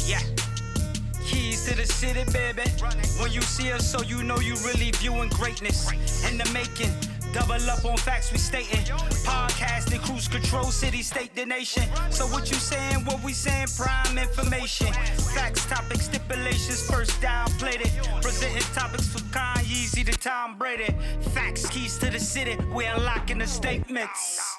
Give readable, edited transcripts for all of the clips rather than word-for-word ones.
Yeah. Keys to the city, baby. When you see us, so you know you really viewing greatness in the making. Double up on facts we stating. Podcasting, cruise control, city, state, the nation. So what you saying, what we saying, prime information. Facts, topics, stipulations, first down, played it. Presenting topics for Kanye, to Tom Brady. Facts, keys to the city, we unlocking the statements.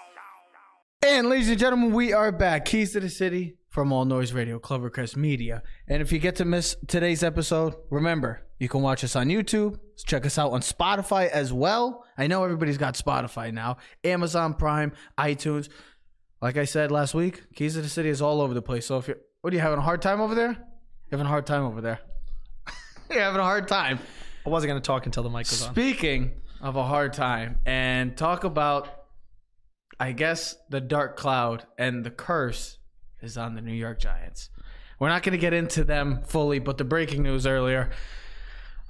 And ladies and gentlemen, we are back. Keys to the City from All Noise Radio, Clovercrest Media. And if you get to miss today's episode, remember, you can watch us on YouTube. Check us out on Spotify as well. I know everybody's got Spotify now. Amazon Prime, iTunes. Like I said last week, Keys to the City is all over the place. So if you're, what are you having a hard time over there? You're having a hard time over there. You're having a hard time. I wasn't going to talk until the mic was on. Speaking of a hard time, and talk about, I guess, the dark cloud and the curse is on the New York Giants. We're not going to get into them fully, but the breaking news earlier,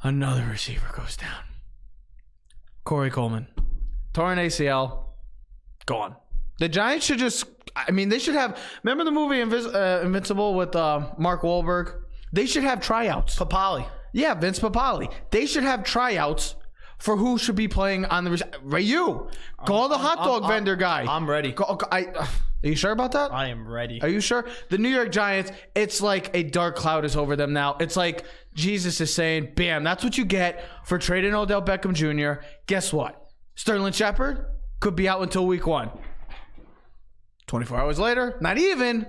another receiver goes down. Corey Coleman, torn ACL, gone. The Giants should just, I mean, they should have, remember the movie Invincible with Mark Wahlberg? They should have tryouts. Papali. Yeah, Vince Papali. They should have tryouts for who should be playing on the Ray, you call the hot dog vendor guy. I'm ready. Are you sure about that? I am ready. Are you sure? The New York Giants, it's like a dark cloud is over them now. It's like Jesus is saying, bam, that's what you get for trading Odell Beckham Jr. Guess what? Sterling Shepard could be out until week 1. 24 hours later, not even.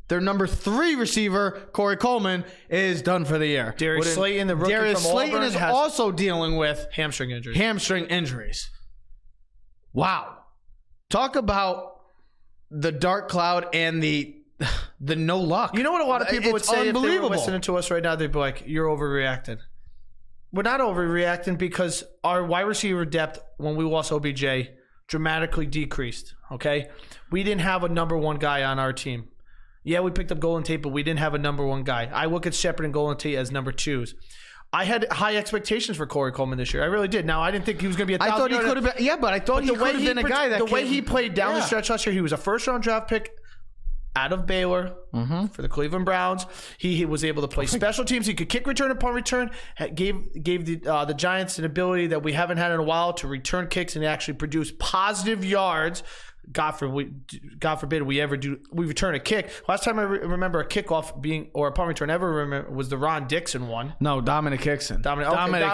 Their number 3 receiver, Corey Coleman, is done for the year. Darius Slayton, the rookie Darius from Slayton Auburn, is also dealing with hamstring injuries. Wow. Talk about the dark cloud and the no luck. You know what a lot of people would say if they were listening to us right now? They'd be like, you're overreacting. We're not overreacting because our wide receiver depth, when we lost OBJ, dramatically decreased, okay? We didn't have a number 1 guy on our team. Yeah, we picked up Golden Tate, but we didn't have a number 1 guy. I look at Shepard and Golden Tate as number 2s. I had high expectations for Corey Coleman this year. I really did. Now, I didn't think he was going to be I thought he could have been. Yeah, but I thought he could have been a guy that the way he played down the stretch last year, he was a first-round draft pick out of Baylor for the Cleveland Browns. He was able to play special teams. He could kick return and punt return. Gave the Giants an ability that we haven't had in a while to return kicks and actually produce positive yards. God forbid we ever do. We return a kick. Last time I remember a kickoff being or a punt return ever was the Ron Dixon one. No, Dominic Hickson. Dominic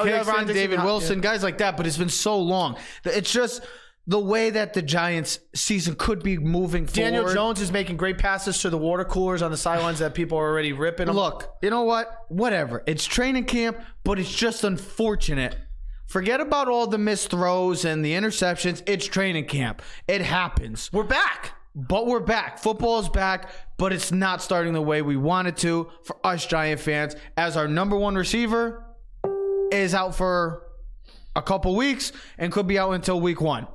Hickson, David Wilson, guys like that. But it's been so long. It's just the way that the Giants season could be moving forward. Daniel Jones is making great passes to the water coolers on the sidelines that people are already ripping them. Look, you know what? Whatever. It's training camp, but it's just unfortunate. Forget about all the missed throws and the interceptions. It's training camp. It happens. We're back. But we're back. Football is back, but it's not starting the way we wanted to for us Giant fans, as our number 1 receiver is out for a couple weeks and could be out until week 1.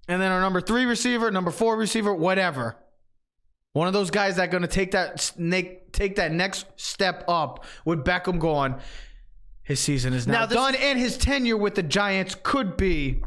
And then our number 3 receiver, number 4 receiver, whatever. One of those guys that are going to take that next step up with Beckham gone. His season is now done, and his tenure with the Giants could be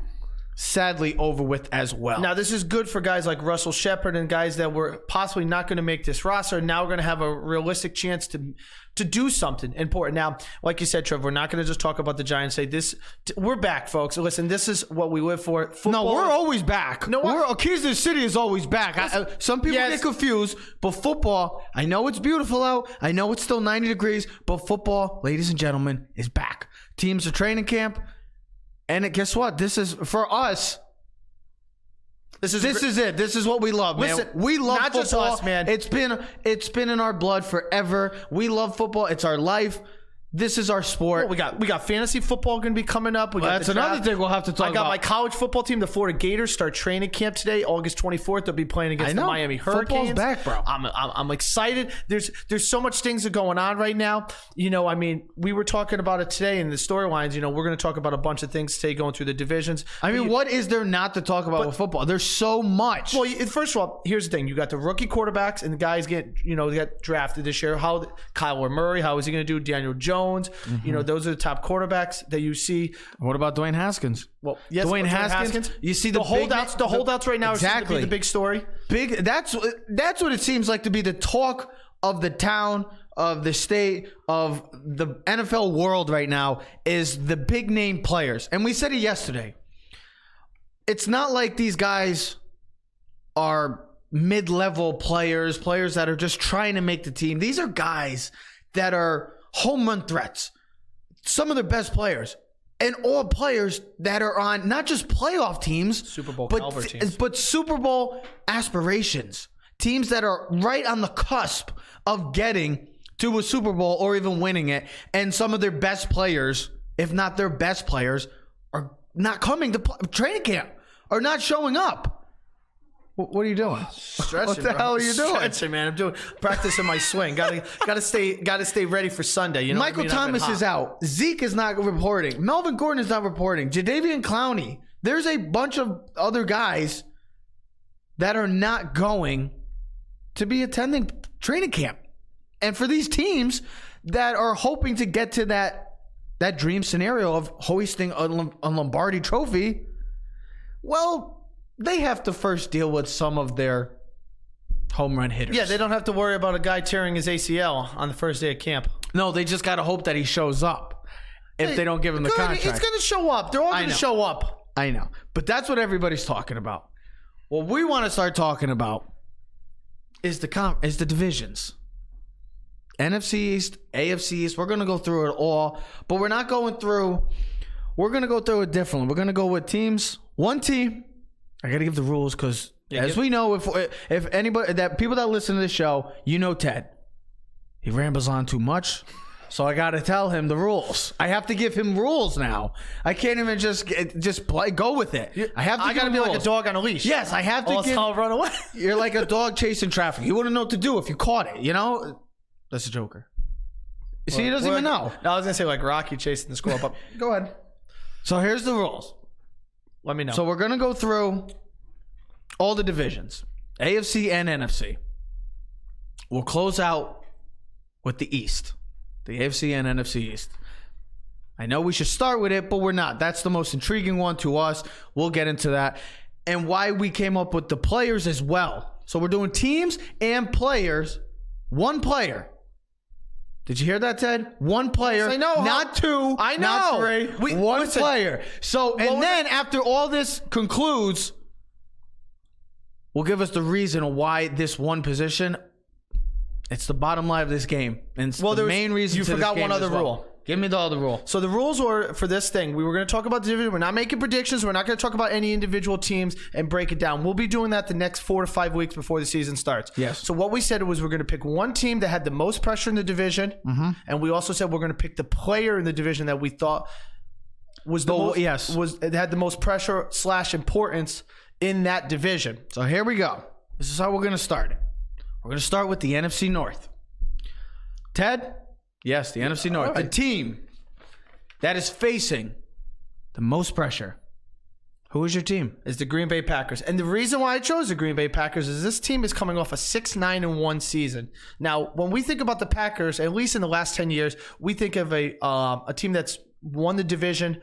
sadly over with as well. Now, this is good for guys like Russell Shepard and guys that were possibly not going to make this roster. Now we're going to have a realistic chance to do something important. Now, like you said, Trevor, we're not going to just talk about the Giants. Say this, we're back, folks. Listen, this is what we live for. Football, no, we're always back. No, Keys to the City is always back. Some people get confused, but football, I know it's beautiful out. I know it's still 90 degrees, but football, ladies and gentlemen, is back. Teams are training camp. And guess what? This is for us. This is it. This is what we love, man. Listen, we love not football. Just us, man. It's been in our blood forever. We love football. It's our life. This is our sport. Well, we got fantasy football going to be coming up. That's another thing we'll have to talk about. I got my college football team, the Florida Gators, start training camp today, August 24th. They'll be playing against the Miami Hurricanes. Football's back, bro. I'm excited. There's so much things that are going on right now. You know, I mean, we were talking about it today in the storylines. You know, we're going to talk about a bunch of things today going through the divisions. I mean, what is there not to talk about with football? There's so much. Well, first of all, here's the thing. You got the rookie quarterbacks and the guys they got drafted this year. How Kyler Murray, how is he going to do? Daniel Jones, you know, those are the top quarterbacks that you see. What about Dwayne Haskins? Well, yes, Dwayne Haskins. You see the holdouts. The holdouts right now exactly. Are to be the big story. That's what it seems like to be the talk of the town of the state of the NFL world right now is the big name players. And we said it yesterday. It's not like these guys are mid-level players that are just trying to make the team. These are guys that are home run threats. Some of the best players. And all players that are on not just playoff teams, Super Bowl caliber teams, but Super Bowl aspirations. Teams that are right on the cusp of getting to a Super Bowl or even winning it. And some of their best players, if not their best players, are not coming to training camp or not showing up. What are you doing? Stretching, what the hell are you doing? Stretching, man. I'm doing practicing my swing. Gotta stay ready for Sunday. You know, Michael Thomas is out. Zeke is not reporting. Melvin Gordon is not reporting. Jadeveon Clowney. There's a bunch of other guys that are not going to be attending training camp. And for these teams that are hoping to get to that dream scenario of hoisting a Lombardi trophy, well, they have to first deal with some of their home run hitters. Yeah, they don't have to worry about a guy tearing his ACL on the first day of camp. No, they just got to hope that he shows up if they don't give him the contract. He's going to show up. They're all going to show up. I know. But that's what everybody's talking about. What we want to start talking about is the divisions. NFC East, AFC East. We're going to go through it all, but we're not going through. We're going to go through it differently. We're going to go with teams. One team. I got to give the rules because, as we know, if anybody people that listen to the show, you know Ted. He rambles on too much, so I got to tell him the rules. I have to give him rules now. I can't even just go with it. I got to be like a dog on a leash. Yes, I have to. I'll run away. You're like a dog chasing traffic. You wouldn't know what to do if you caught it. You know, that's a Joker. See, he doesn't even know. No, I was gonna say like Rocky chasing the squirrel. But go ahead. So here's the rules. Let me know. So we're going to go through all the divisions, AFC and NFC. We'll close out with the East, the AFC and NFC East. I know we should start with it, but we're not. That's the most intriguing one to us. We'll get into that and why we came up with the players as well. So we're doing teams and players, one player. Did you hear that, Ted? One player. Yes, I know. Not two. I know. Not three. One player. So, and then after all this concludes, will give us the reason why this one position. It's the bottom line of this game, and the main reason. You forgot one other rule. Give me the other rule. So the rules were for this thing. We were going to talk about the division. We're not making predictions. We're not going to talk about any individual teams and break it down. We'll be doing that the next 4 to 5 weeks before the season starts. Yes. So what we said was we're going to pick one team that had the most pressure in the division, and we also said we're going to pick the player in the division that we thought was had the most pressure / importance in that division. So here we go. This is how we're going to start it. We're going to start with the NFC North. Ted? Yes, the NFC North. Right. The team that is facing the most pressure. Who is your team? Is the Green Bay Packers. And the reason why I chose the Green Bay Packers is this team is coming off a 6-9-1 season. Now, when we think about the Packers, at least in the last 10 years, we think of a team that's won the division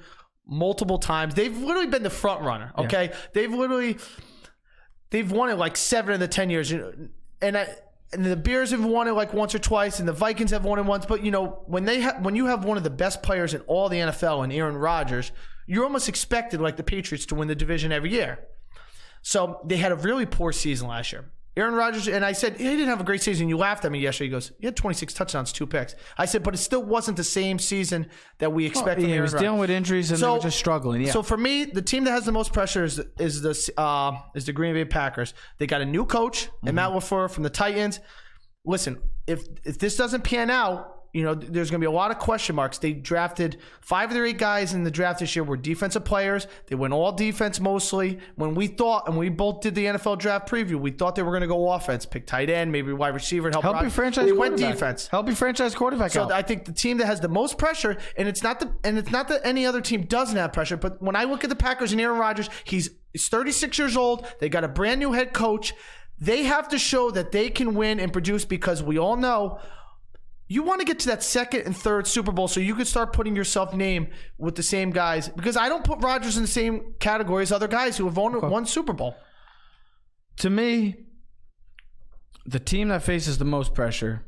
multiple times. They've literally been the front runner, okay? Yeah. They've won it like 7 of the 10 years. And the Bears have won it like once or twice, and the Vikings have won it once. But, you know, when you have one of the best players in all the NFL and Aaron Rodgers, you're almost expected, like the Patriots, to win the division every year. So they had a really poor season last year. Aaron Rodgers, and I said, he didn't have a great season. You laughed at me yesterday. He goes, he had 26 touchdowns, 2 picks. I said, but it still wasn't the same season that we expected. He was dealing with injuries, and they were just struggling. Yeah. So for me, the team that has the most pressure is the Green Bay Packers. They got a new coach, and Matt LaFleur from the Titans. Listen, if this doesn't pan out, you know, there's going to be a lot of question marks. They drafted 5 of their 8 guys in the draft this year were defensive players. They went all defense mostly. When we thought, and we both did the NFL draft preview, we thought they were going to go offense, pick tight end, maybe wide receiver, and help your franchise they quarterback. went defense. Help your franchise quarterback out. So I think the team that has the most pressure, and it's not that any other team doesn't have pressure, but when I look at the Packers and Aaron Rodgers, he's 36 years old. They got a brand new head coach. They have to show that they can win and produce, because we all know you want to get to that 2nd and 3rd Super Bowl so you can start putting yourself name with the same guys. Because I don't put Rodgers in the same category as other guys who have won Super Bowl. To me, the team that faces the most pressure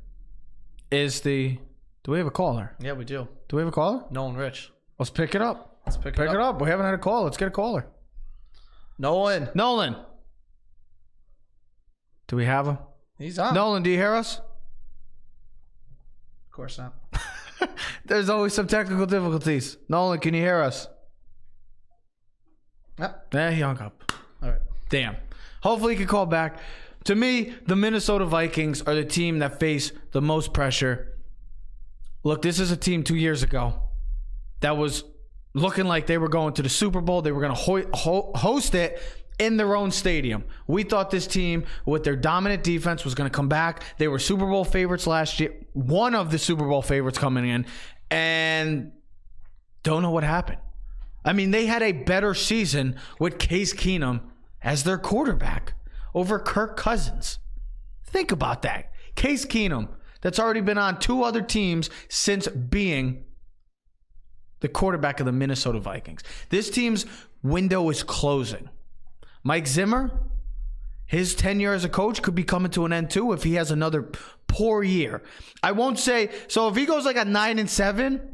Do we have a caller? Yeah, we do. Do we have a caller? Nolan Rich. Let's pick it up. Pick it up. We haven't had a call. Let's get a caller. Nolan. Do we have him? He's on. Nolan, do you hear us? Of course not. There's always some technical difficulties. Nolan, can you hear us? Yep. Yeah, he hung up. All right. Damn. Hopefully he can call back. To me, the Minnesota Vikings are the team that face the most pressure. Look, this is a team 2 years ago that was looking like they were going to the Super Bowl. They were going to host it in their own stadium. We thought this team, with their dominant defense, was going to come back. They were Super Bowl favorites last year. One of the Super Bowl favorites coming in. And don't know what happened. I mean, they had a better season with Case Keenum as their quarterback over Kirk Cousins. Think about that. Case Keenum, that's already been on 2 other teams since being the quarterback of the Minnesota Vikings. This team's window is closing. Mike Zimmer, his tenure as a coach could be coming to an end too if he has another poor year. I won't say, so if he goes like a 9-7,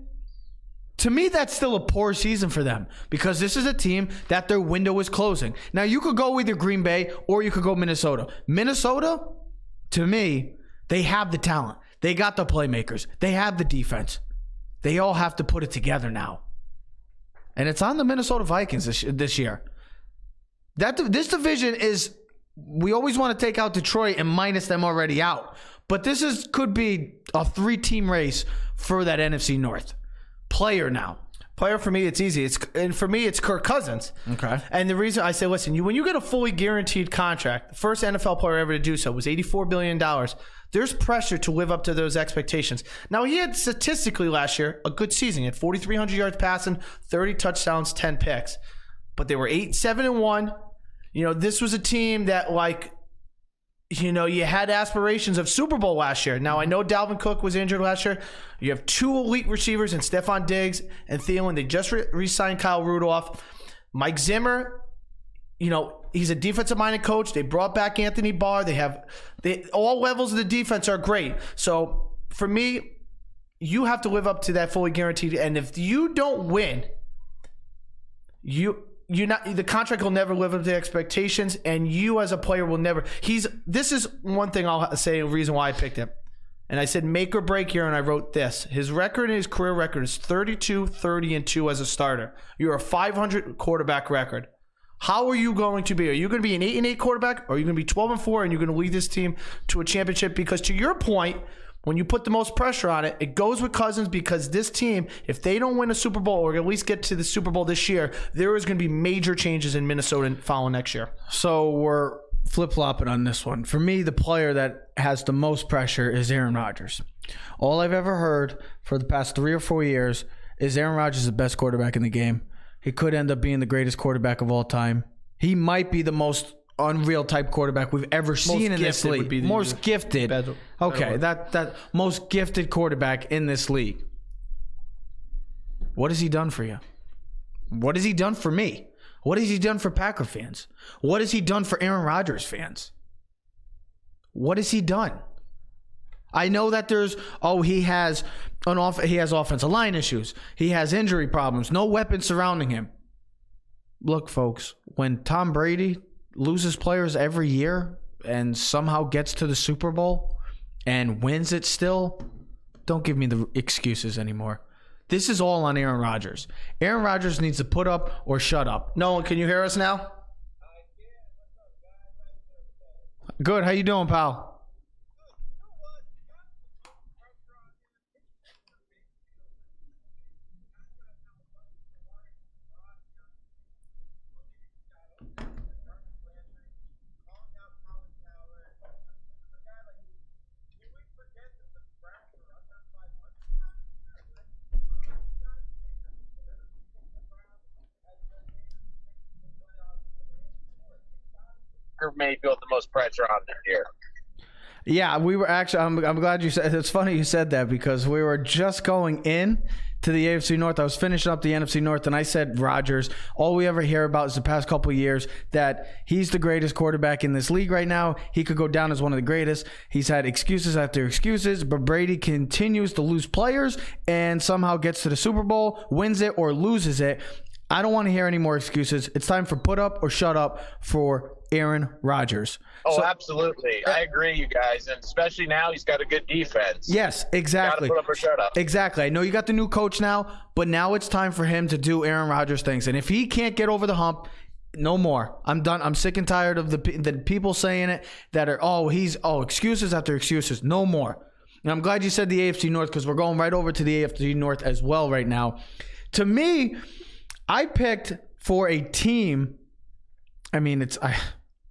to me that's still a poor season for them because this is a team that their window is closing. Now you could go either Green Bay or you could go Minnesota. Minnesota, to me, they have the talent. They got the playmakers. They have the defense. They all have to put it together now. And it's on the Minnesota Vikings this year. This division is, we always want to take out Detroit and minus them already out. But this could be a 3-team race for that NFC North. Player now. Player for me, it's easy. For me, it's Kirk Cousins. Okay. And the reason I say, listen, when you get a fully guaranteed contract, the first NFL player ever to do so was $84 billion. There's pressure to live up to those expectations. Now, he had statistically last year a good season. He had 4,300 yards passing, 30 touchdowns, 10 picks. But they were 8-7-1. This was a team that, you had aspirations of Super Bowl last year. Now, I know Dalvin Cook was injured last year. You have 2 elite receivers in Stephon Diggs and Thielen. They just re-signed Kyle Rudolph. Mike Zimmer, he's a defensive-minded coach. They brought back Anthony Barr. All levels of the defense are great. So, for me, you have to live up to that fully guaranteed. And if you don't win, the contract will never live up to expectations, and you as a player will never. This is one thing I'll say, a reason why I picked him. And I said make or break here, and I wrote this. His record, his career record is 32-30-2 as a starter. You're a 500 quarterback record. How are you going to be? Are you going to be an 8-8 quarterback, or are you going to be 12-4 and you're going to lead this team to a championship? Because to your point, when you put the most pressure on it, it goes with Cousins, because this team, if they don't win a Super Bowl or at least get to the Super Bowl this year, there is going to be major changes in Minnesota following next year. So we're flip-flopping on this one. For me, the player that has the most pressure is Aaron Rodgers. All I've ever heard for the past 3 or 4 years is Aaron Rodgers is the best quarterback in the game. He could end up being the greatest quarterback of all time. He might be the most unreal type quarterback we've ever seen in this league. Most gifted. Okay, that most gifted quarterback in this league. What has he done for you? What has he done for me? What has he done for Packer fans? What has he done for Aaron Rodgers fans? What has he done? I know that he has offensive line issues. He has injury problems. No weapons surrounding him. Look, folks, when Tom Brady loses players every year and somehow gets to the Super Bowl and wins it still, don't give me the excuses anymore. This is all on Aaron Rodgers. Aaron Rodgers needs to put up or shut up. Nolan, can you hear us now? Good. How you doing, pal? May feel the most pressure on this year. Yeah, we were actually. I'm glad you said. It's funny you said that, because we were just going in to the AFC North. I was finishing up the NFC North, and I said Rodgers. All we ever hear about is the past couple of years that he's the greatest quarterback in this league right now. He could go down as one of the greatest. He's had excuses after excuses, but Brady continues to lose players and somehow gets to the Super Bowl, wins it or loses it. I don't want to hear any more excuses. It's time for put up or shut up for Aaron Rodgers. Oh, absolutely. I agree, you guys. And especially now, he's got a good defense. Yes, exactly. Gotta put up or shut up. Exactly. I know you got the new coach now, but now it's time for him to do Aaron Rodgers things. And if he can't get over the hump, no more. I'm done. I'm sick and tired of the people saying it that are, excuses after excuses. No more. And I'm glad you said the AFC North because we're going right over to the AFC North as well right now. To me, I picked for a team. I mean,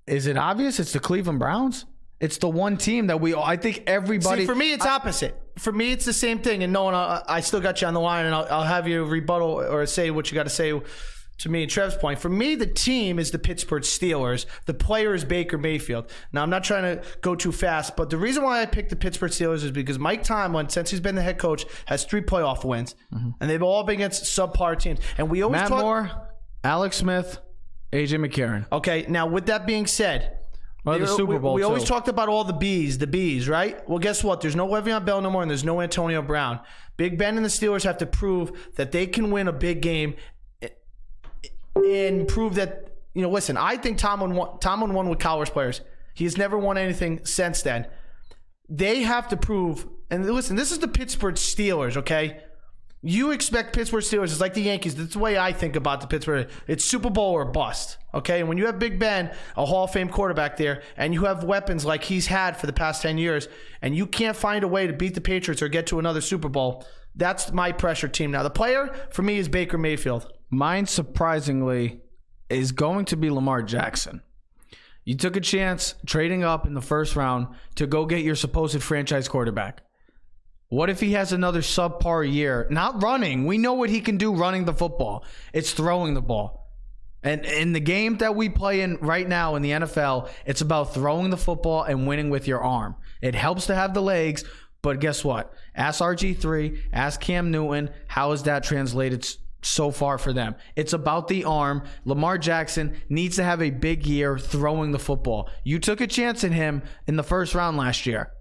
is it obvious? It's the Cleveland Browns. It's the one team that I think everybody. See, for me, it's opposite. For me, it's the same thing. And Nolan, I still got you on the line, and I'll have you rebuttal or say what you got to say to me and Trev's point. For me, the team is the Pittsburgh Steelers. The player is Baker Mayfield. Now, I'm not trying to go too fast, but the reason why I picked the Pittsburgh Steelers is because Mike Tomlin, since he's been the head coach, has 3 playoff wins, and they've all been against subpar teams. And we always Matt Moore, Alex Smith, AJ McCarron. Okay, now with that being said, the Super Bowl. We always talked about all the bees, right? Well, guess what? There's no Le'Veon Bell no more, and there's no Antonio Brown. Big Ben and the Steelers have to prove that they can win a big game and prove that, listen, I think Tomlin won with college players. He has never won anything since then. They have to prove, and listen, this is the Pittsburgh Steelers, okay? You expect Pittsburgh Steelers, it's like the Yankees. That's the way I think about the Pittsburgh. It's Super Bowl or bust, okay? And when you have Big Ben, a Hall of Fame quarterback there, and you have weapons like he's had for the past 10 years, and you can't find a way to beat the Patriots or get to another Super Bowl, that's my pressure team. Now, the player, for me, is Baker Mayfield. Mine, surprisingly, is going to be Lamar Jackson. You took a chance trading up in the first round to go get your supposed franchise quarterback. What if he has another subpar year? Not running. We know what he can do running the football. It's throwing the ball. And in the game that we play in right now in the NFL, it's about throwing the football and winning with your arm. It helps to have the legs, but guess what? Ask RG3, ask Cam Newton, how is that translated so far for them? It's about the arm. Lamar Jackson needs to have a big year throwing the football. You took a chance in him in the first round last year.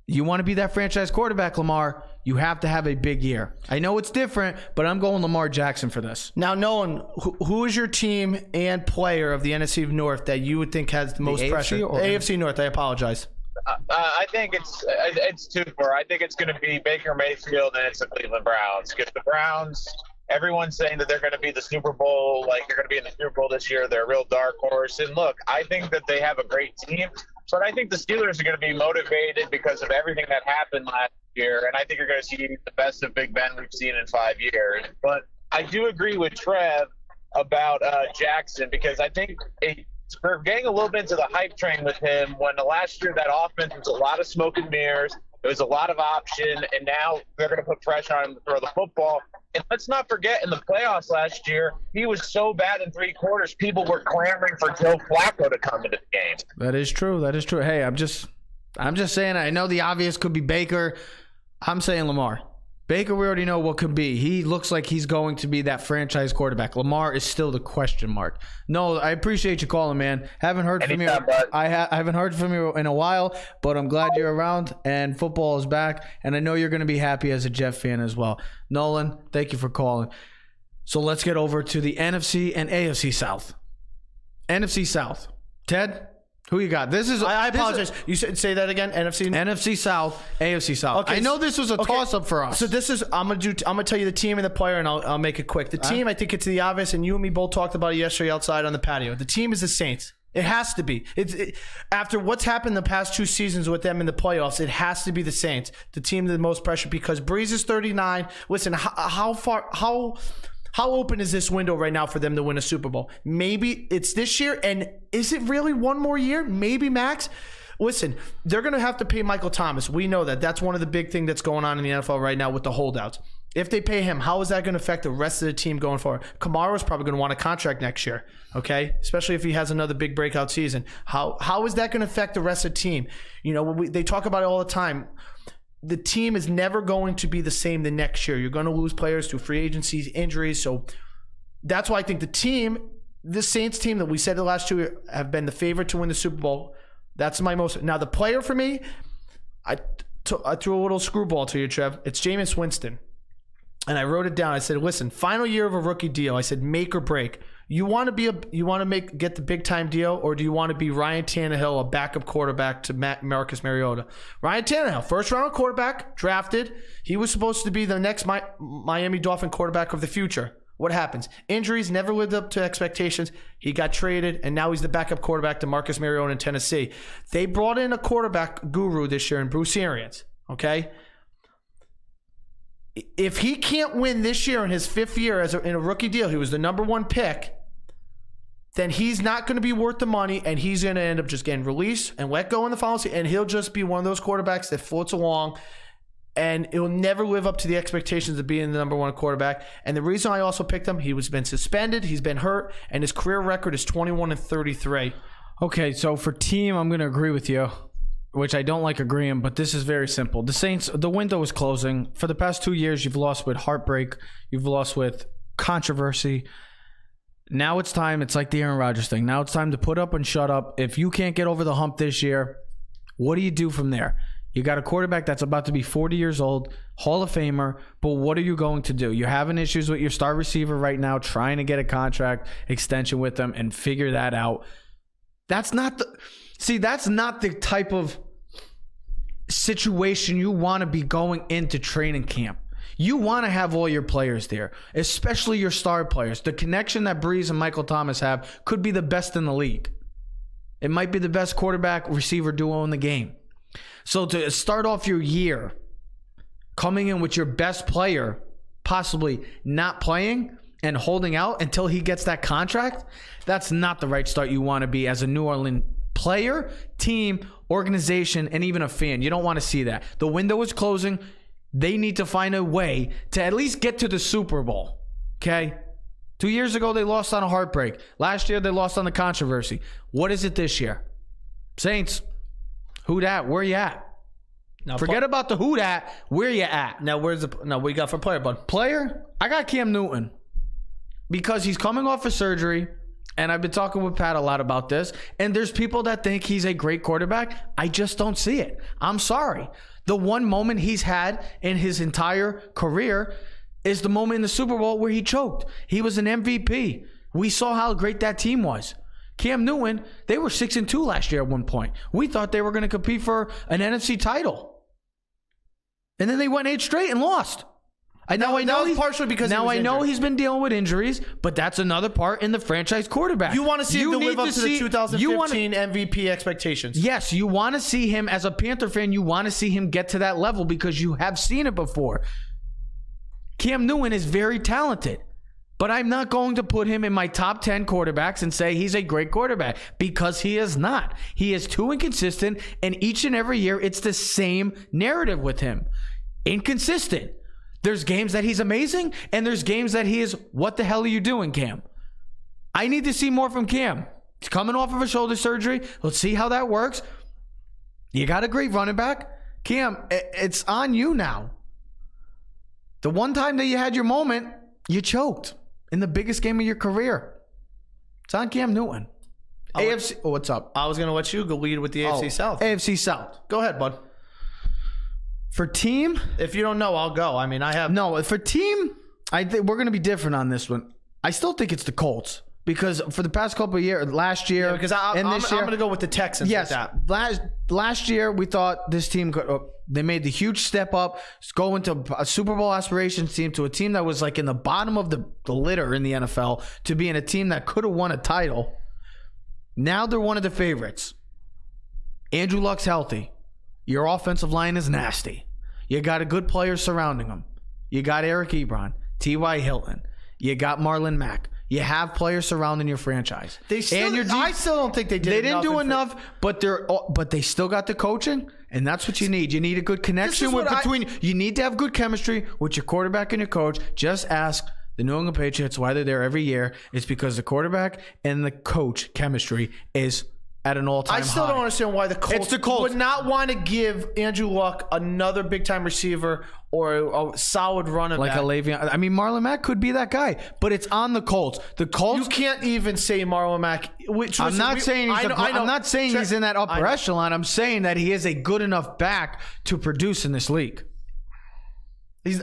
You want to be that franchise quarterback, Lamar, you have to have a big year. I know it's different, but I'm going Lamar Jackson for this. Now, Nolan, who is your team and player of the NFC North that you would think has the most pressure? AFC North, I apologize. I think it's 2-4. I think it's going to be Baker Mayfield and it's the Cleveland Browns. Because the Browns, everyone's saying that they're going to be the Super Bowl, like they're going to be in the Super Bowl this year. They're a real dark horse. And look, I think that they have a great team. But I think the Steelers are going to be motivated because of everything that happened last year. And I think you're going to see the best of Big Ben we've seen in 5 years. But I do agree with Trev about Jackson because I think we're getting a little bit into the hype train with him when last year that offense was a lot of smoke and mirrors. There was a lot of option, and now they're going to put pressure on him to throw the football. And let's not forget, in the playoffs last year, he was so bad in 3 quarters, people were clamoring for Joe Flacco to come into the game. That is true. That is true. Hey, I'm just saying, I know the obvious could be Baker. I'm saying Lamar. Baker, we already know what could be. He looks like he's going to be that franchise quarterback. Lamar is still the question mark. No, I appreciate you calling, man. Haven't heard from you. I haven't heard from you in a while, but I'm glad you're around and football is back. And I know you're going to be happy as a Jeff fan as well. Nolan, thank you for calling. So let's get over to the NFC and AFC South. NFC South. Ted? Who you got? I apologize. You said say that again. NFC South, AFC South. Okay, I know this was a toss-up for us. So this is I'm gonna tell you the team and the player, and I'll make it quick. The team, I think it's the obvious, and you and me both talked about it yesterday outside on the patio. The team is the Saints. It has to be. After what's happened the past 2 seasons with them in the playoffs, it has to be the Saints. The team with the most pressure because Breeze is 39. Listen, how open is this window right now for them to win a Super Bowl? Maybe it's this year, and is it really one more year? Maybe max? Listen, they're going to have to pay Michael Thomas. We know that. That's one of the big things that's going on in the NFL right now with the holdouts. If they pay him, how is that going to affect the rest of the team going forward? Kamara's probably going to want a contract next year, okay? Especially if he has another big breakout season. How is that going to affect the rest of the team? You know, they talk about it all the time. the team is never going to be the same the next year. You're going to lose players to free agencies, injuries. So that's why I think the Saints team that we said the last 2 years have been the favorite to win the Super Bowl. That's my most. Now, the player for me, I threw a little screwball to you, Trev. It's Jameis Winston. And I wrote it down. I said, listen, final year of a rookie deal. I said, make or break. You want to get the big time deal, or do you want to be Ryan Tannehill, a backup quarterback to Marcus Mariota? Ryan Tannehill, first round quarterback, drafted. He was supposed to be the next Miami Dolphin quarterback of the future. What happens? Injuries, never lived up to expectations. He got traded, and now he's the backup quarterback to Marcus Mariota in Tennessee. They brought in a quarterback guru this year in Bruce Arians. Okay. If he can't win this year in his 5th year in a rookie deal, he was the number 1 pick, then he's not going to be worth the money, and he's going to end up just getting released and let go in the following season, and he'll just be one of those quarterbacks that floats along, and it will never live up to the expectations of being the number 1 quarterback. And the reason I also picked him, he was been suspended, he's been hurt, and his career record is 21-33. Okay, so for team, I'm going to agree with you, which I don't like agreeing, but this is very simple. The Saints, the window is closing. For the past 2 years, you've lost with heartbreak. You've lost with controversy. Now it's time. It's like the Aaron Rodgers thing. Now it's time to put up and shut up. If you can't get over the hump this year, what do you do from there? You got a quarterback that's about to be 40 years old, Hall of Famer, but what are you going to do? You're having issues with your star receiver right now, trying to get a contract extension with them and figure that out. That's not the type of situation you want to be going into training camp. You want to have all your players there, especially your star players. The connection that Breeze and Michael Thomas have could be the best in the league. It might be the best quarterback receiver duo in the game. So to start off your year coming in with your best player possibly not playing and holding out until he gets that contract, that's not the right start you want to be as a New Orleans player, team, organization, and even a fan. You don't want to see that. The window is closing. They need to find a way to at least get to the Super Bowl. Okay? 2 years ago, they lost on a heartbreak. Last year, they lost on the controversy. What is it this year? Saints, who dat? Where you at? Now, forget about the who dat. Where you at? Now, what you got for player, bud? Player? I got Cam Newton. Because he's coming off of surgery. And I've been talking with Pat a lot about this. And there's people that think he's a great quarterback. I just don't see it. I'm sorry. The one moment he's had in his entire career is the moment in the Super Bowl where he choked. He was an MVP. We saw how great that team was. Cam Newton, they were 6-2 last year at one point. We thought they were going to compete for an NFC title. And then they went 8 straight and lost. I know partially because he's been dealing with injuries, but that's another part in the franchise quarterback. You want to see him to live up to the 2015 MVP expectations. Yes, you want to see him as a Panther fan. You want to see him get to that level because you have seen it before. Cam Newton is very talented, but I'm not going to put him in my top 10 quarterbacks and say he's a great quarterback because he is not. He is too inconsistent, and each and every year it's the same narrative with him. Inconsistent. There's games that he's amazing, and there's games that he is, what the hell are you doing, Cam? I need to see more from Cam. He's coming off of a shoulder surgery. Let's see how that works. You got a great running back. Cam, it's on you now. The one time that you had your moment, you choked in the biggest game of your career. It's on Cam Newton. AFC. Oh, what's up? I was going to let you go lead with the AFC South. AFC South. Go ahead, bud. For team, if you don't know, I'll go. I mean, for team, I think we're going to be different on this one. I still think it's the Colts because for the past couple of years, last year, I'm going to go with the Texans. Yes, with that. Last year we thought this team they made the huge step up, go into a Super Bowl aspirations team to a team that was like in the bottom of the litter in the NFL to being a team that could have won a title. Now they're one of the favorites. Andrew Luck's healthy. Your offensive line is nasty. You got a good player surrounding them. You got Eric Ebron, T.Y. Hilton. You got Marlon Mack. You have players surrounding your franchise. I still don't think they did. They didn't do enough, but they still got the coaching, and that's what you need. You need a good connection you need to have good chemistry with your quarterback and your coach. Just ask the New England Patriots why they're there every year. It's because the quarterback and the coach chemistry is at an all-time high. I still don't understand why the Colts would not want to give Andrew Luck another big-time receiver or a solid running like back. a Le'Veon. I mean, Marlon Mack could be that guy, but it's on the Colts. The Colts. You can't even say Marlon Mack. I'm not saying he's in that upper echelon. I'm saying that he is a good enough back to produce in this league. You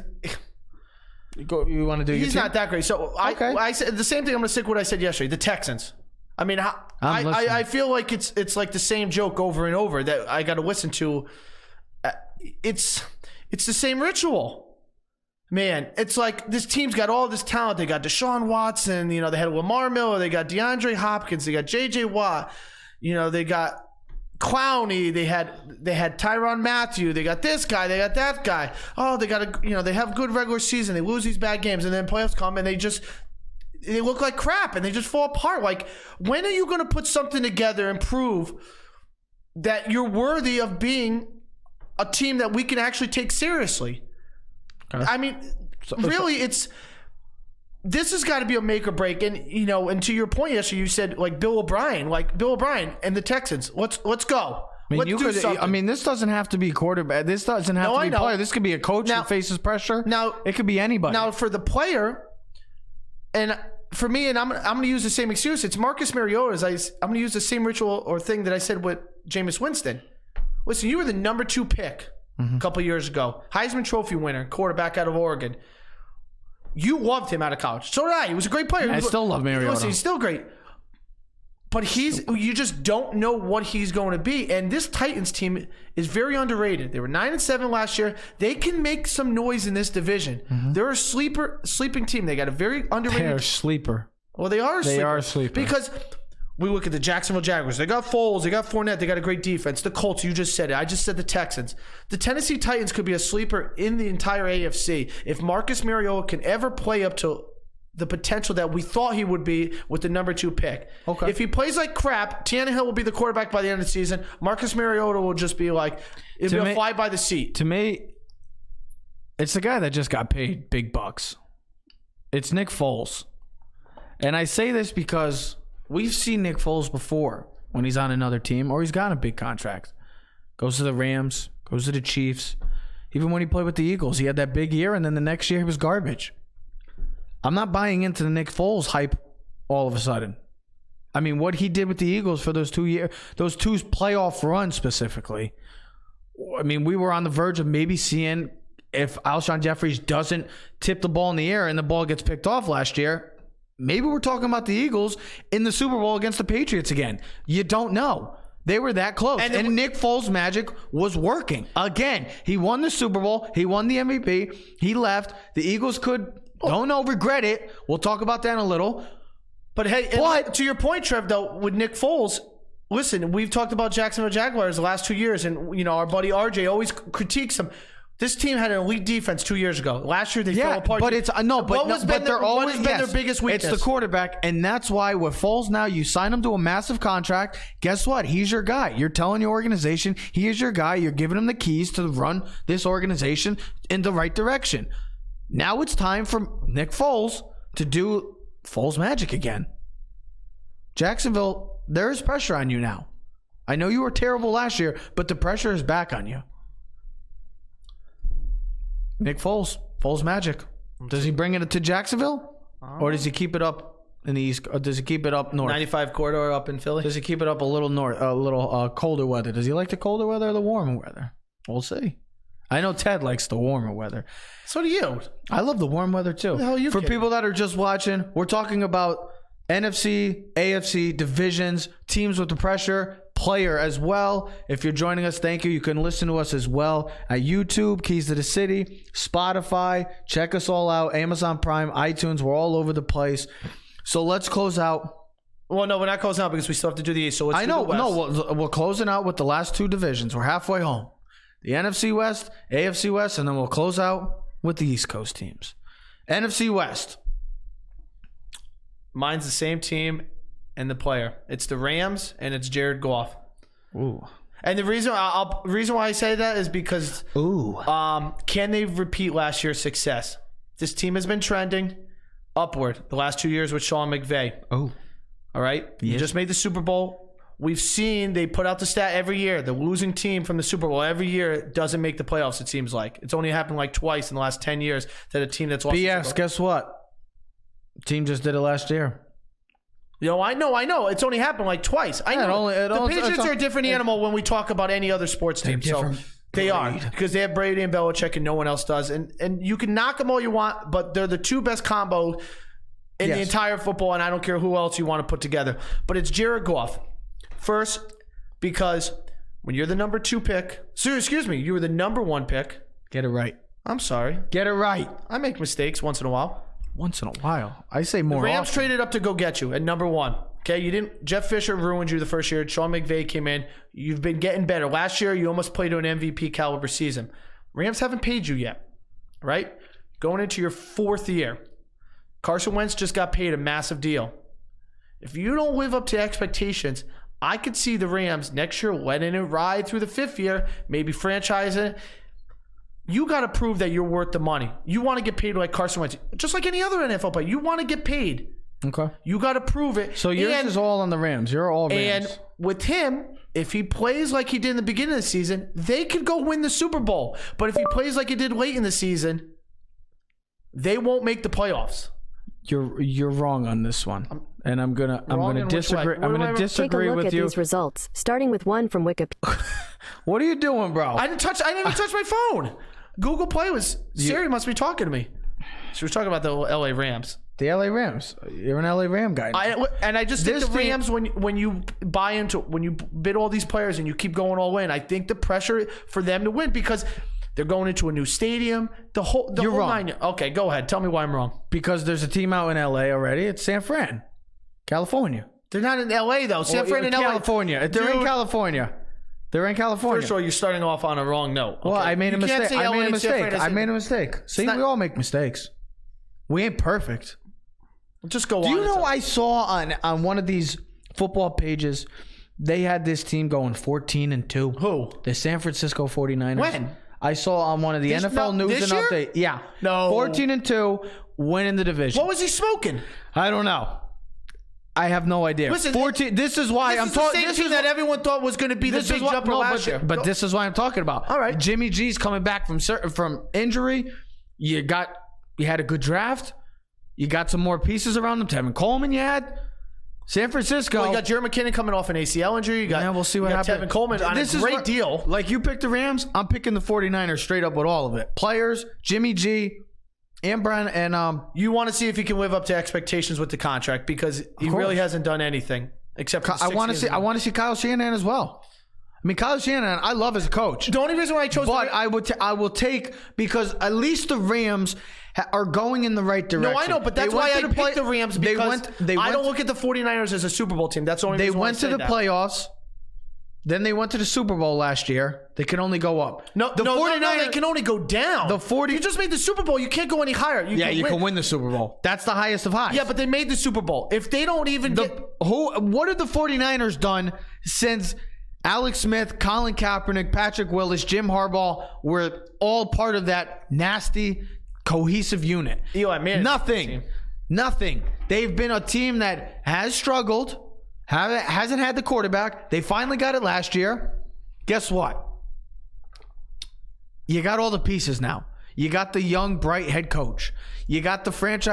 want to do? He's not that great. So I said the same thing. I'm going to stick with what I said yesterday. The Texans. I mean, I feel like it's like the same joke over and over that I got to listen to. It's the same ritual, man. It's like this team's got all this talent. They got Deshaun Watson. You know, they had Lamar Miller. They got DeAndre Hopkins. They got J.J. Watt. You know, they got Clowney. They had Tyrann Mathieu. They got this guy. They got that guy. Oh, they got they have good regular season. They lose these bad games, and then playoffs come, and they look like crap and they just fall apart. Like, when are you going to put something together and prove that you're worthy of being a team that we can actually take seriously? I mean, really, this has got to be a make or break. And, and to your point yesterday, you said like Bill O'Brien and the Texans. Let's go. I mean, this doesn't have to be quarterback. This doesn't have to be player. This could be a coach who faces pressure. Now, it could be anybody. Now, for the player, and for me, and I'm going to use the same excuse. It's Marcus Mariota. I'm going to use the same ritual or thing that I said with Jameis Winston. Listen, you were the number 2 pick a couple years ago. Heisman Trophy winner, quarterback out of Oregon. You loved him out of college. So did I. He was a great player. I still love Mariota. Listen, he's still great. But you just don't know what he's going to be. And this Titans team is very underrated. They were 9-7 last year. They can make some noise in this division. They're a sleeping team. They got a very underrated. They're a sleeper. Well, they are a sleeper. They are a sleeper. Because we look at the Jacksonville Jaguars. They got Foles. They got Fournette. They got a great defense. The Colts, you just said it. I just said the Texans. The Tennessee Titans could be a sleeper in the entire AFC. If Marcus Mariota can ever play up to the potential that we thought he would be with the number 2 pick. Okay. If he plays like crap, Tannehill will be the quarterback by the end of the season. Marcus Mariota will just be like, it'll be a fly by the seat. To me, it's the guy that just got paid big bucks. It's Nick Foles. And I say this because we've seen Nick Foles before when he's on another team or he's got a big contract. Goes to the Rams, goes to the Chiefs. Even when he played with the Eagles, he had that big year, and then the next year he was garbage. I'm not buying into the Nick Foles hype all of a sudden. I mean, what he did with the Eagles for those 2 years, those 2 playoff runs specifically. I mean, we were on the verge of maybe seeing if Alshon Jeffries doesn't tip the ball in the air and the ball gets picked off last year, maybe we're talking about the Eagles in the Super Bowl against the Patriots again. You don't know. They were that close. And Nick Foles' magic was working. Again, he won the Super Bowl. He won the MVP. He left. The Eagles don't regret it. We'll talk about that in a little. But hey, to your point, Trev, though, with Nick Foles, listen, we've talked about Jacksonville Jaguars the last 2 years, and our buddy RJ always critiques them. This team had an elite defense 2 years ago. Last year they fell apart. But they're always their biggest weakness? It's the quarterback, and that's why with Foles now, you sign him to a massive contract. Guess what? He's your guy. You're telling your organization he is your guy. You're giving him the keys to run this organization in the right direction. Now it's time for Nick Foles to do Foles magic again. Jacksonville, there is pressure on you now. I know you were terrible last year, but the pressure is back on you. Nick Foles magic. Does he bring it to Jacksonville? Or does he keep it up in the East? Or does he keep it up north? 95 corridor up in Philly? Does he keep it up a little north, a little colder weather? Does he like the colder weather or the warmer weather? We'll see. I know Ted likes the warmer weather. So do you. I love the warm weather too. The hell are you For kidding? people that are just watching, we're talking about NFC, AFC, divisions, teams with the pressure, player as well. If you're joining us, thank you. You can listen to us as well at YouTube, Keys to the City, Spotify. Check us all out. Amazon Prime, iTunes. We're all over the place. So let's close out. Well, no, we're not closing out because we still have to do the East. So let's do the West. No, we're closing out with the last 2 divisions. We're halfway home. The NFC West, AFC West, and then we'll close out with the East Coast teams. NFC West. Mine's the same team and the player. It's the Rams and it's Jared Goff. Ooh. And the reason why I say that is because can they repeat last year's success? This team has been trending upward the last 2 years with Sean McVay. Oh. All right? You just made the Super Bowl. we've seen they put out the stat every year. The losing team from the Super Bowl every year doesn't make the playoffs, it seems like. It's only happened like twice in the last 10 years that a team that's lost. BS, guess what? Team just did it last year. I know. It's only happened like twice. I know. The Patriots are a different animal when we talk about any other sports team. So they are, because they have Brady and Belichick and no one else does. And you can knock them all you want, but they're the two best combos in the entire football, and I don't care who else you want to put together. But it's Jared Goff. First, because when you're the number 2 pick, you were the number 1 pick. Get it right. I'm sorry. Get it right. I make mistakes once in a while. Once in a while. I say more The Rams often. traded up to go get you at number 1. Okay, you didn't. Jeff Fisher ruined you the first year. Sean McVay came in. You've been getting better. Last year, you almost played to an MVP caliber season. Rams haven't paid you yet, right? Going into your 4th year. Carson Wentz just got paid a massive deal. If you don't live up to expectations, I could see the Rams next year letting it ride through the 5th year, maybe franchising. You got to prove that you're worth the money. You want to get paid like Carson Wentz, just like any other NFL player. You want to get paid. Okay. You got to prove it. So yours is all on the Rams. You're all Rams. And with him, if he plays like he did in the beginning of the season, they could go win the Super Bowl. But if he plays like he did late in the season, they won't make the playoffs. You're wrong on this one, and I'm gonna disagree. I'm gonna disagree Take a look with at you. these results, starting with one from Wikipedia. What are you doing, bro? I didn't even touch my phone. Google Play was Siri must be talking to me. She was talking about the LA Rams. The LA Rams. You're an LA Ram guy. I just think the Rams, when you buy into, when you bid all these players and you keep going all in, I think the pressure for them to win, because they're going into a new stadium. You're wrong. Okay, go ahead. Tell me why I'm wrong. Because there's a team out in LA already. It's San Fran, California. They're not in LA though. San Fran and LA. California. They're in California. They're in California. First of all, you're starting off on a wrong note. Okay? Well, I made a mistake. I made a mistake. See, we all make mistakes. We ain't perfect. Just go on. Do you know I saw on one of these football pages, they had this team going 14-2. Who? The San Francisco 49ers. When? I saw on one of the NFL News and Update. Yeah. No. 14-2, winning the division. What was he smoking? I don't know. I have no idea. Listen, 14. This is why I'm talking. This is the same team that everyone thought was going to be the big jumper last year. But this is why I'm talking about. All right. Jimmy G's coming back from injury. You had a good draft. You got some more pieces around them. Tevin Coleman, you had. San Francisco. Well, you got Jerry McKinnon coming off an ACL injury. We'll see what happens. Tevin Coleman on a great deal. Like you picked the Rams, I'm picking the 49ers straight up with all of it. Players, Jimmy G, and Brian, and you want to see if he can live up to expectations with the contract, because he really hasn't done anything except for I want to see Kyle Shanahan as well. I mean, Kyle Shanahan, I love as a coach. The only reason why I chose, but I will take, because at least the Rams are going in the right direction. No, I know, but that's why I picked the Rams, because I don't look at the 49ers as a Super Bowl team. That's the only reason why I say that. They went to the playoffs. Then they went to the Super Bowl last year. They can only go up. No, the 49ers, they can only go down. You just made the Super Bowl. You can't go any higher. You can win the Super Bowl. That's the highest of highs. Yeah, but they made the Super Bowl. If they don't even what have the 49ers done since Alex Smith, Colin Kaepernick, Patrick Willis, Jim Harbaugh were all part of that nasty, cohesive unit? Eli Manning. Nothing. They've been a team that has struggled. Hasn't had the quarterback. They finally got it last year. Guess what? You got all the pieces now. You got the young, bright head coach. You got the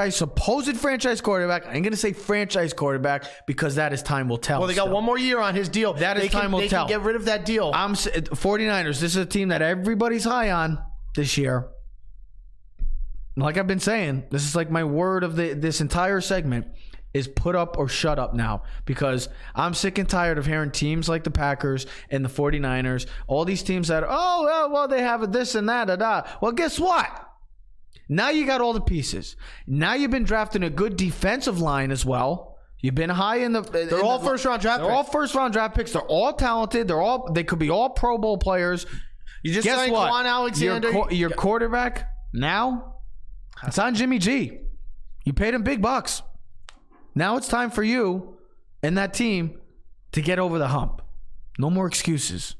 supposed franchise quarterback. I ain't going to say franchise quarterback, because that is time will tell. Well, they got one more year on his deal. That is time will tell. They can get rid of that deal. 49ers, this is a team that everybody's high on this year. Like I've been saying, this is like my word of this entire segment, is put up or shut up now, because I'm sick and tired of hearing teams like the Packers and the 49ers, all these teams that, they have this and that. Well, guess what? Now you got all the pieces. Now you've been drafting a good defensive line as well. You've been high in the. They're all first-round draft picks. They're all first-round draft picks. They're all talented. They could be all Pro Bowl players. You just signed Quan Alexander. Your quarterback now, it's on Jimmy G. You paid him big bucks. Now it's time for you and that team to get over the hump. No more excuses.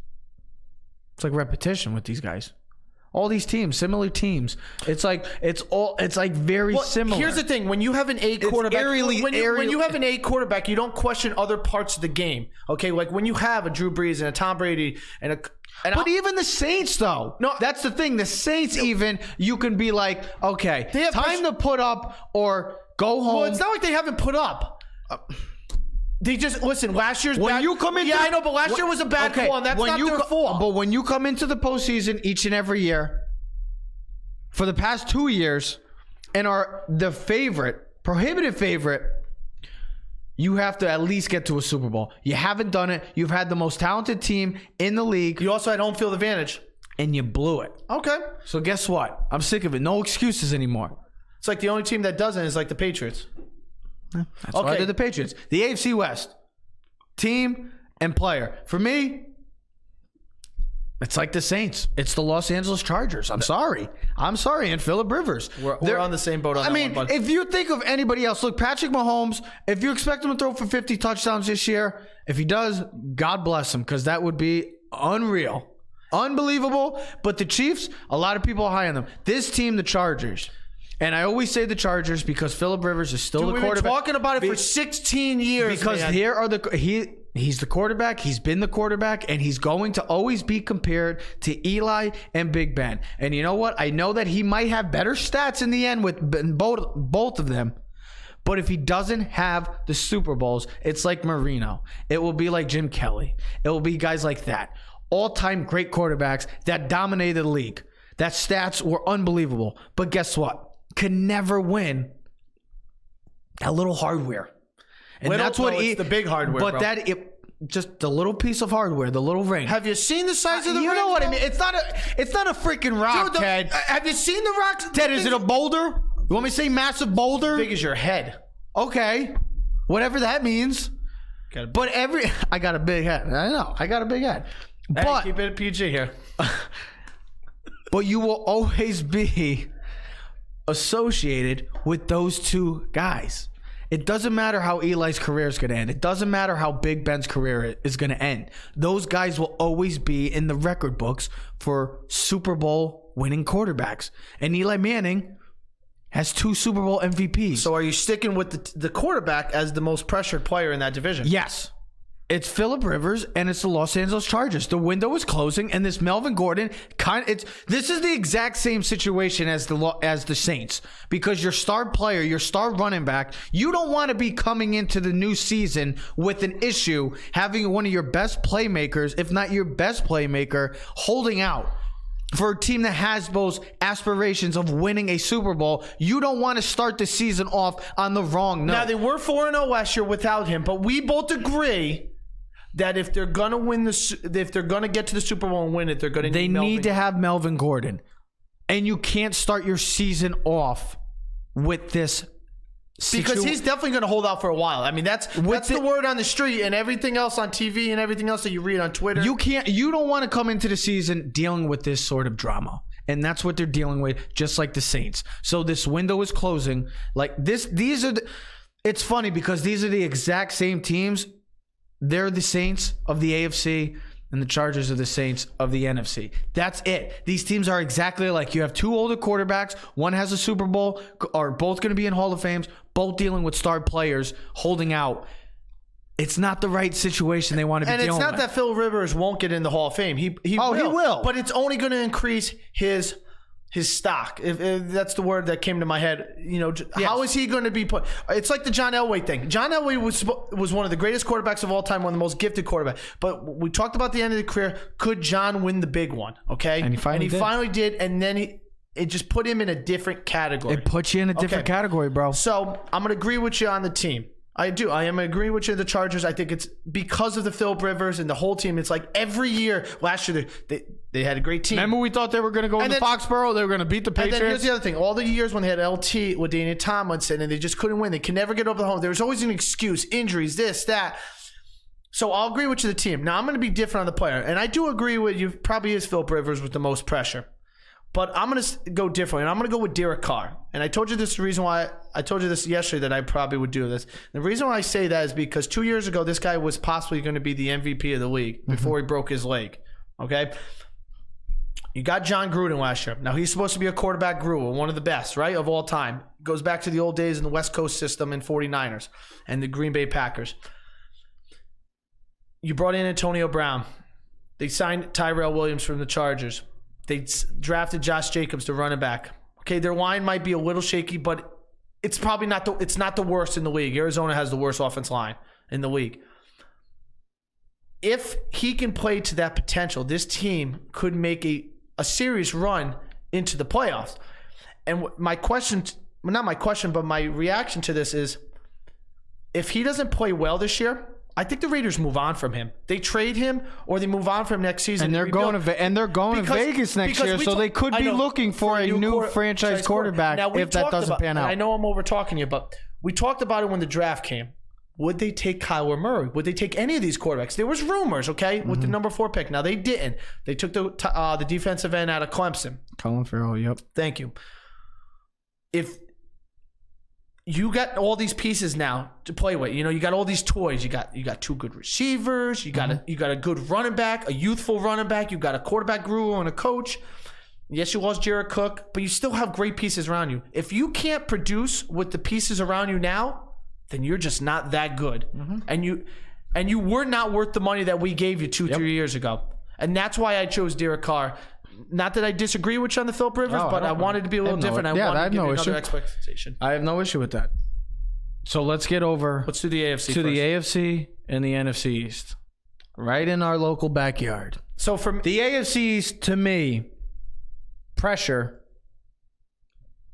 It's like repetition with these guys. All these teams, similar teams. It's like very similar. Here's the thing: when you have an A quarterback, when you have an A quarterback, you don't question other parts of the game. Okay, like when you have a Drew Brees and a Tom Brady but even the Saints, though, that's the thing. The Saints, even you can be like, okay, they have time to put up or go home. Well, it's not like they haven't put up. They just listen. Last year's when bad, you come into I know, but last year was a bad call, and that's not their fault. But when you come into the postseason each and every year, for the past 2 years, and are the prohibitive favorite, you have to at least get to a Super Bowl. You haven't done it. You've had the most talented team in the league. You also had home field advantage, and you blew it. Okay. So guess what? I'm sick of it. No excuses anymore. It's like the only team that doesn't is like the Patriots. That's why they're the Patriots. The AFC West, team and player. For me, it's like the Saints. It's the Los Angeles Chargers. I'm sorry. And Phillip Rivers. We're on the same boat on that one, bud. If you think of anybody else, look, Patrick Mahomes, if you expect him to throw for 50 touchdowns this year, if he does, God bless him, because that would be unreal. Unbelievable. But the Chiefs, a lot of people are high on them. This team, the Chargers. And I always say the Chargers because Phillip Rivers is still the quarterback. We've been talking about it for 16 years. Because he's the quarterback. He's been the quarterback, and he's going to always be compared to Eli and Big Ben. And you know what? I know that he might have better stats in the end with both of them. But if he doesn't have the Super Bowls, it's like Marino. It will be like Jim Kelly. It will be guys like that. All-time great quarterbacks that dominated the league. That stats were unbelievable. But guess what? Can never win that little hardware. And that's what it's the big hardware. But bro. Just the little piece of hardware, the little ring. Have you seen the size of the ring? You know what I mean? It's not a freaking rock, Ted. Have you seen the rocks? Ted, is it a boulder? You want me to say massive boulder? Big as your head. Okay. Whatever that means. But I got a big head. I know. I got a big head. Hey, but keep it PG here. But you will always be associated with those two guys. It doesn't matter how Eli's career is going to end. It doesn't matter how Big Ben's career is going to end. Those guys will always be in the record books for Super Bowl winning quarterbacks. And Eli Manning has 2 Super Bowl MVPs. So are you sticking with the quarterback as the most pressured player in that division? Yes. It's Phillip Rivers, and it's the Los Angeles Chargers. The window is closing, and this Melvin Gordon this is the exact same situation as the Saints, because your star player, your star running back, you don't want to be coming into the new season with an issue having one of your best playmakers, if not your best playmaker, holding out. For a team that has those aspirations of winning a Super Bowl, you don't want to start the season off on the wrong note. Now, they were 4-0 last year without him, but we both agree that if they're gonna if they're gonna get to the Super Bowl and win it, they need to have Melvin Gordon, and you can't start your season off with this because he's definitely gonna hold out for a while. I mean, that's the word on the street, and everything else on TV and everything else that you read on Twitter. You don't want to come into the season dealing with this sort of drama. And that's what they're dealing with, just like the Saints. So this window is closing. Like this, it's funny because these are the exact same teams. They're the Saints of the AFC, and the Chargers are the Saints of the NFC. That's it. These teams are exactly like you have 2 older quarterbacks. One has a Super Bowl, are both going to be in Hall of Fames, both dealing with star players holding out. It's not the right situation they want to be dealing with. And it's not that Phil Rivers won't get in the Hall of Fame. He will. But it's only going to increase his stock. If that's the word that came to my head. You know, how is he going to be put? It's like the John Elway thing. John Elway was one of the greatest quarterbacks of all time, one of the most gifted quarterbacks. But we talked about the end of the career. Could John win the big one? Okay, and he finally did. And then it just put him in a different category. It puts you in a different category, bro. So I'm going to agree with you on the team. I do. I am agreeing with you. The Chargers. I think it's because of the Phillip Rivers and the whole team. It's like every year. Last year they had a great team. Remember we thought they were going to go into Foxborough. They were going to beat the Patriots. And then here's the other thing. All the years when they had LT with Daniel Tomlinson and they just couldn't win. They could never get over the hump. There was always an excuse. Injuries. This, that. So I'll agree with you. The team. Now I'm going to be different on the player, and I do agree with you. Probably is Phillip Rivers with the most pressure. But I'm going to go differently, and I'm going to go with Derek Carr. And I told you this reason why I told you this yesterday that I probably would do this. The reason why I say that is because 2 years ago, this guy was possibly going to be the MVP of the league before he broke his leg. Okay? You got John Gruden last year. Now, he's supposed to be a quarterback guru, one of the best, right, of all time. Goes back to the old days in the West Coast system and 49ers and the Green Bay Packers. You brought in Antonio Brown. They signed Tyrell Williams from the Chargers. They drafted Josh Jacobs to running back. Okay, their line might be a little shaky, but it's probably not the worst in the league. Arizona has the worst offense line in the league. If he can play to that potential, this team could make a serious run into the playoffs. And my question, well, not my question, but my reaction to this is, if he doesn't play well this year, I think the Raiders move on from him. They trade him, or they move on from next season. And they're going to Vegas next year, so they could be looking for a new franchise quarterback if that doesn't pan out. I know I'm over talking you, but we talked about it when the draft came. Would they take Kyler Murray? Would they take any of these quarterbacks? There was rumors, okay, with the number 4 pick. Now, they didn't. They took the defensive end out of Clemson. Colin Farrell, yep. Thank you. If you got all these pieces now to play with, you got all these toys. You got 2 good receivers. You got a good running back, a youthful running back. You got a quarterback guru and a coach. Yes, you lost Jared Cook, but you still have great pieces around you. If you can't produce with the pieces around you now, then you're just not that good. And you were not worth the money that we gave you 3 years ago. And that's why I chose Derek Carr. Not that I disagree with you on the Phillip Rivers, but I wanted to be a little different. I wanted to give you another expectation. I have no issue with that. So let's get over. Let's do the AFC to the AFC and the NFC East. Right in our local backyard. So from the AFC East, to me, pressure.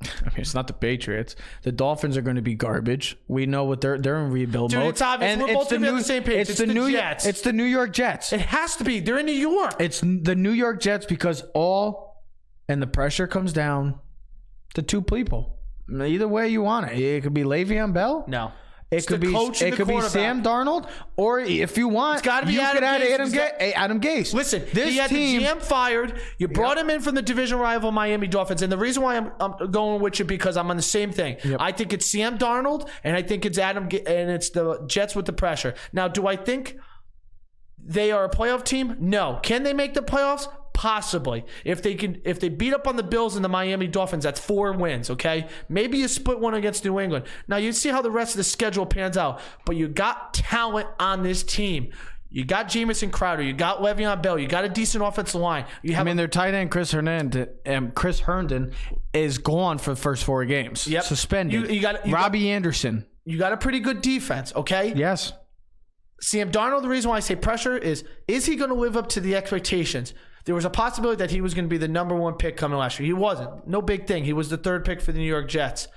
I mean, it's not the Patriots. The Dolphins are going to be garbage. We know what they're in rebuild mode. It's obvious. And we're both on the same page. It's the Jets. It's the New York Jets. It has to be. They're in New York. It's the New York Jets because the pressure comes down to 2 people. Either way you want it. It could be Le'Veon Bell. No. It could be Sam Darnold, or if you want, it's gotta be you could add Adam Gase. Listen, this he had team, the GM fired. You brought him in from the division rival Miami Dolphins, and the reason why I'm going with you because I'm on the same thing. Yep. I think it's Sam Darnold, and I think it's and it's the Jets with the pressure. Now, do I think they are a playoff team? No. Can they make the playoffs? Possibly. If they beat up on the Bills and the Miami Dolphins, that's 4 wins, okay? Maybe you split one against New England. Now, you see how the rest of the schedule pans out, but you got talent on this team. You got Jamison Crowder. You got Le'Veon Bell. You got a decent offensive line. Their tight end, Chris Herndon, is gone for the first 4 games. Yep. Suspended. You got Robbie Anderson. You got a pretty good defense, okay? Yes. Sam Darnold, the reason why I say pressure is he going to live up to the expectations? There was a possibility that he was going to be the number 1 pick coming last year. He wasn't. No big thing. He was the 3rd pick for the New York Jets.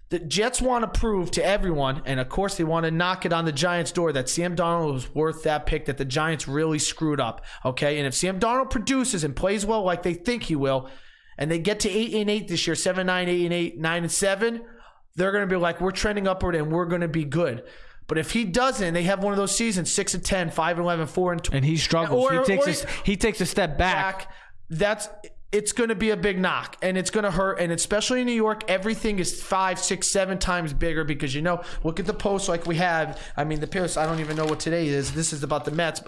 The Jets want to prove to everyone, and of course they want to knock it on the Giants' door, that Sam Darnold was worth that pick that the Giants really screwed up. Okay? And if Sam Darnold produces and plays well like they think he will, and they get to 8-8 this year, 7-9, 8-8, 9-7, they're going to be like, we're trending upward and we're going to be good. But if he doesn't, they have one of those seasons, 6-10, 5-11, 4-12, and he struggles. He takes a step back. It's going to be a big knock, and it's going to hurt. And especially in New York, everything is 5, 6, 7 times bigger because look at the post like we have. I mean, the post. I don't even know what today is. This is about the Mets.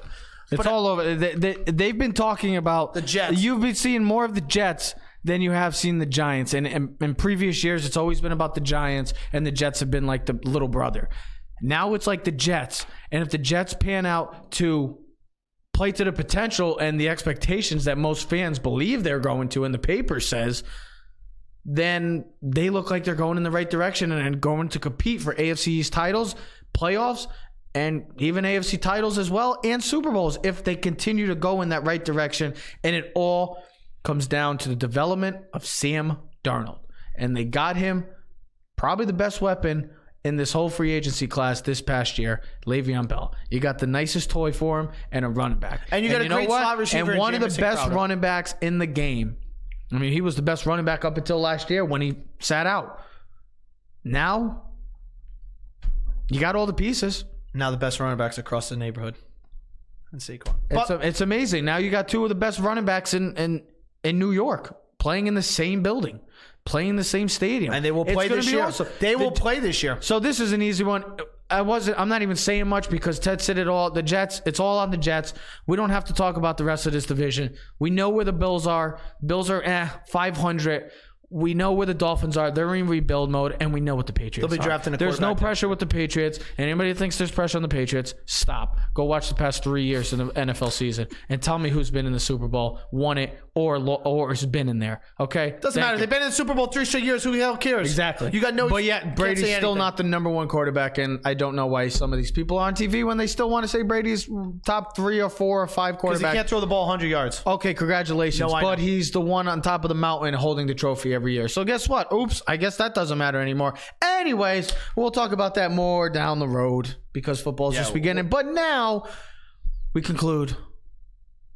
It's all over. They've been talking about the Jets. You've been seeing more of the Jets than you have seen the Giants. And in previous years, it's always been about the Giants, and the Jets have been like the little brother. Now it's like the Jets. And if the Jets pan out to play to the potential and the expectations that most fans believe they're going to and the paper says, then they look like they're going in the right direction and going to compete for AFC East titles, playoffs, and even AFC titles as well, and Super Bowls if they continue to go in that right direction. And it all comes down to the development of Sam Darnold. And they got him probably the best weapon in this whole free agency class this past year, Le'Veon Bell. You got the nicest toy for him and a running back. And you got a great slot receiver. And one of the best Crowder. Running backs in the game. I mean, he was the best running back up until last year when he sat out. Now, you got all the pieces. Now the best running backs across the neighborhood. And Saquon. It's amazing. Now you got 2 of the best running backs in New York playing in the same building. Playing the same stadium. And they will play this year. Awesome. They will play this year. So this is an easy one. I'm not even saying much because Ted said it all. The Jets, it's all on the Jets. We don't have to talk about the rest of this division. We know where the Bills are. Bills are 500. We know where the Dolphins are. They're in rebuild mode, and we know what the Patriots They'll be drafting a There's no quarterback. pressure with the Patriots, and anybody that thinks there's pressure on the Patriots, stop. Go watch the past 3 years in the NFL season and tell me who's been in the Super Bowl, won it, or has been in there. Okay? Doesn't matter. They've been in the Super Bowl 3 straight years. Who the hell cares? Exactly. You got no. But yet, Brady's still not the number one quarterback, and I don't know why some of these people are on TV when they still want to say Brady's top 3 or 4 or 5 Because quarterback. he can't throw the ball 100 yards. Okay, congratulations. No, I but know. he's the one on top of the mountain holding the trophy every year. So guess what? Oops, I guess that doesn't matter anymore. Anyways, we'll talk about that more down the road because football's just beginning. But now we conclude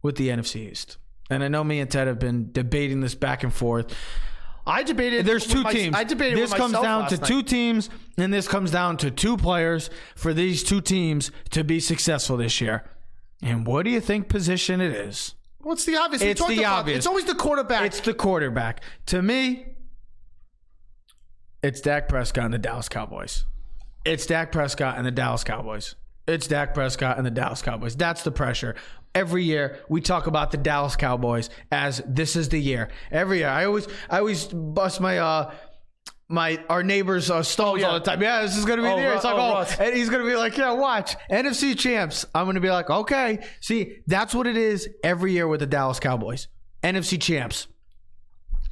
with the NFC East. And I know me and Ted have been debating this back and forth. I debated. There's two teams. I debated this with comes myself down last to night. 2 teams, and this comes down to 2 players for these 2 teams to be successful this year. And what do you think position it is? What's the obvious? We It's talked the about- obvious. It's always the quarterback. It's the quarterback. To me, it's Dak Prescott and the Dallas Cowboys. It's Dak Prescott and the Dallas Cowboys. It's Dak Prescott and the Dallas Cowboys. That's the pressure. Every year we talk about the Dallas Cowboys as this is the year. Every year I always bust my our neighbor's stones all the time. Yeah, this is gonna be the year. It's like, Russ. and he's gonna be like, yeah, watch NFC champs. I'm gonna be like, okay. See, that's what it is every year with the Dallas Cowboys. NFC champs.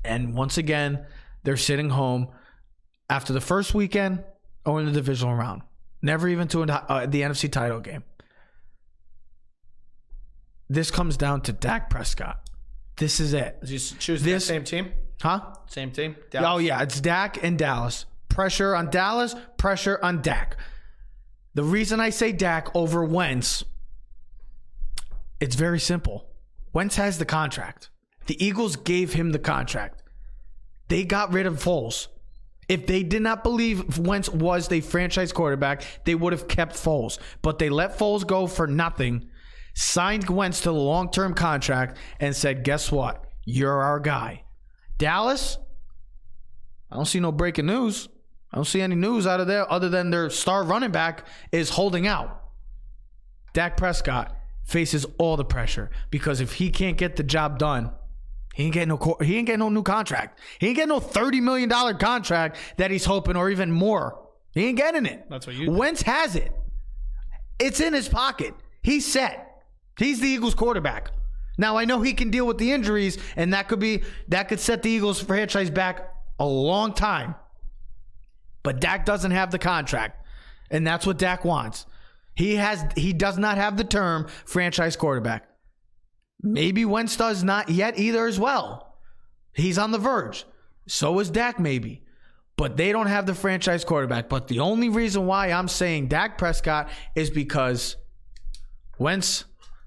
And once again, they're sitting home after the first weekend or in the divisional round. Never even to the NFC title game. This comes down to Dak Prescott. This is it. Did you choose the same team? Huh? Same team? Oh, yeah. It's Dak and Dallas. Pressure on Dallas, pressure on Dak. The reason I say Dak over Wentz, it's very simple. Wentz has the contract. The Eagles gave him the contract. They got rid of Foles. If they did not believe Wentz was the franchise quarterback, they would have kept Foles. But they let Foles go for nothing, signed Wentz to the long-term contract, and said, guess what? You're our guy. Dallas, I don't see no breaking news. I don't see any news out of there other than their star running back is holding out. Dak Prescott faces all the pressure because if he can't get the job done, he ain't getting no new contract. He ain't getting no $30 million contract that he's hoping or even more. He ain't getting it. That's what you do. Wentz has it. It's in his pocket. He's set. He's the Eagles quarterback. Now I know he can deal with the injuries, and that could set the Eagles franchise back a long time. But Dak doesn't have the contract, and that's what Dak wants. He does not have the term franchise quarterback. Maybe Wentz does not yet either as well. He's on the verge. So is Dak maybe. But they don't have the franchise quarterback. But the only reason why I'm saying Dak Prescott is because Wentz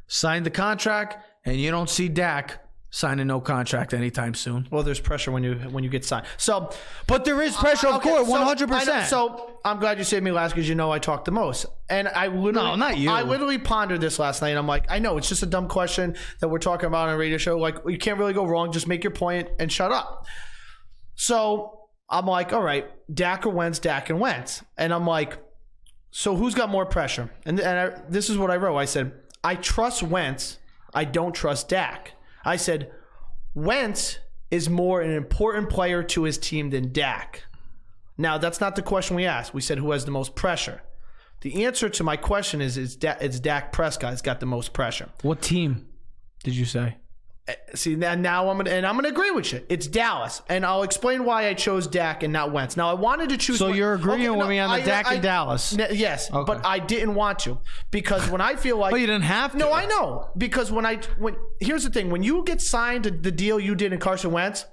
signed the contract, and you don't see Dak signing no contract anytime soon. Well, there's pressure when you get signed. So, but there is pressure, of course, 100%. So I'm glad you saved me last because you know I talk the most, and I literally No, not you. I literally pondered this last night. And I'm like, I know it's just a dumb question that we're talking about on a radio show. Like, you can't really go wrong. Just make your point and shut up. So I'm like, all right, Dak or Wentz, Dak and Wentz, and I'm like, so who's got more pressure? And this is what I wrote. I said, I trust Wentz. I don't trust Dak. I said, Wentz is more an important player to his team than Dak. Now, that's not the question we asked. We said who has the most pressure. The answer to my question is it's Dak Prescott has got the most pressure. What team did you say? See, now I'm gonna agree with you. It's Dallas, and I'll explain why I chose Dak and not Wentz. Now, I wanted to choose. So you're agreeing with me on the Dak and Dallas? Yes, Okay. but I didn't want to because when I feel like Well, you didn't have to. No, I know because when here's the thing: when you get signed to the deal you did in Carson Wentz,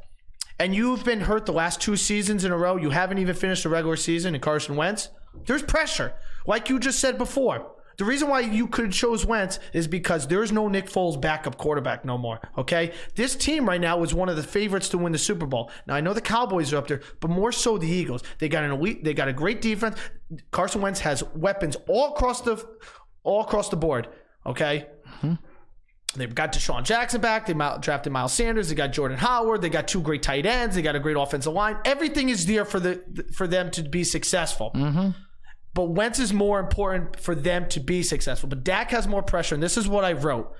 and you've been hurt the last 2 seasons in a row, you haven't even finished the regular season in Carson Wentz. There's pressure, like you just said before. The reason why you could have chose Wentz is because there's no Nick Foles backup quarterback no more, okay? This team right now is one of the favorites to win the Super Bowl. Now, I know the Cowboys are up there, but more so the Eagles. They got a great defense. Carson Wentz has weapons all across the board, okay? Mm-hmm. They've got Deshaun Jackson back. They drafted Miles Sanders. They got Jordan Howard. They got 2 great tight ends. They got a great offensive line. Everything is there for them to be successful. Mm-hmm. But Wentz is more important for them to be successful. But Dak has more pressure, and this is what I wrote.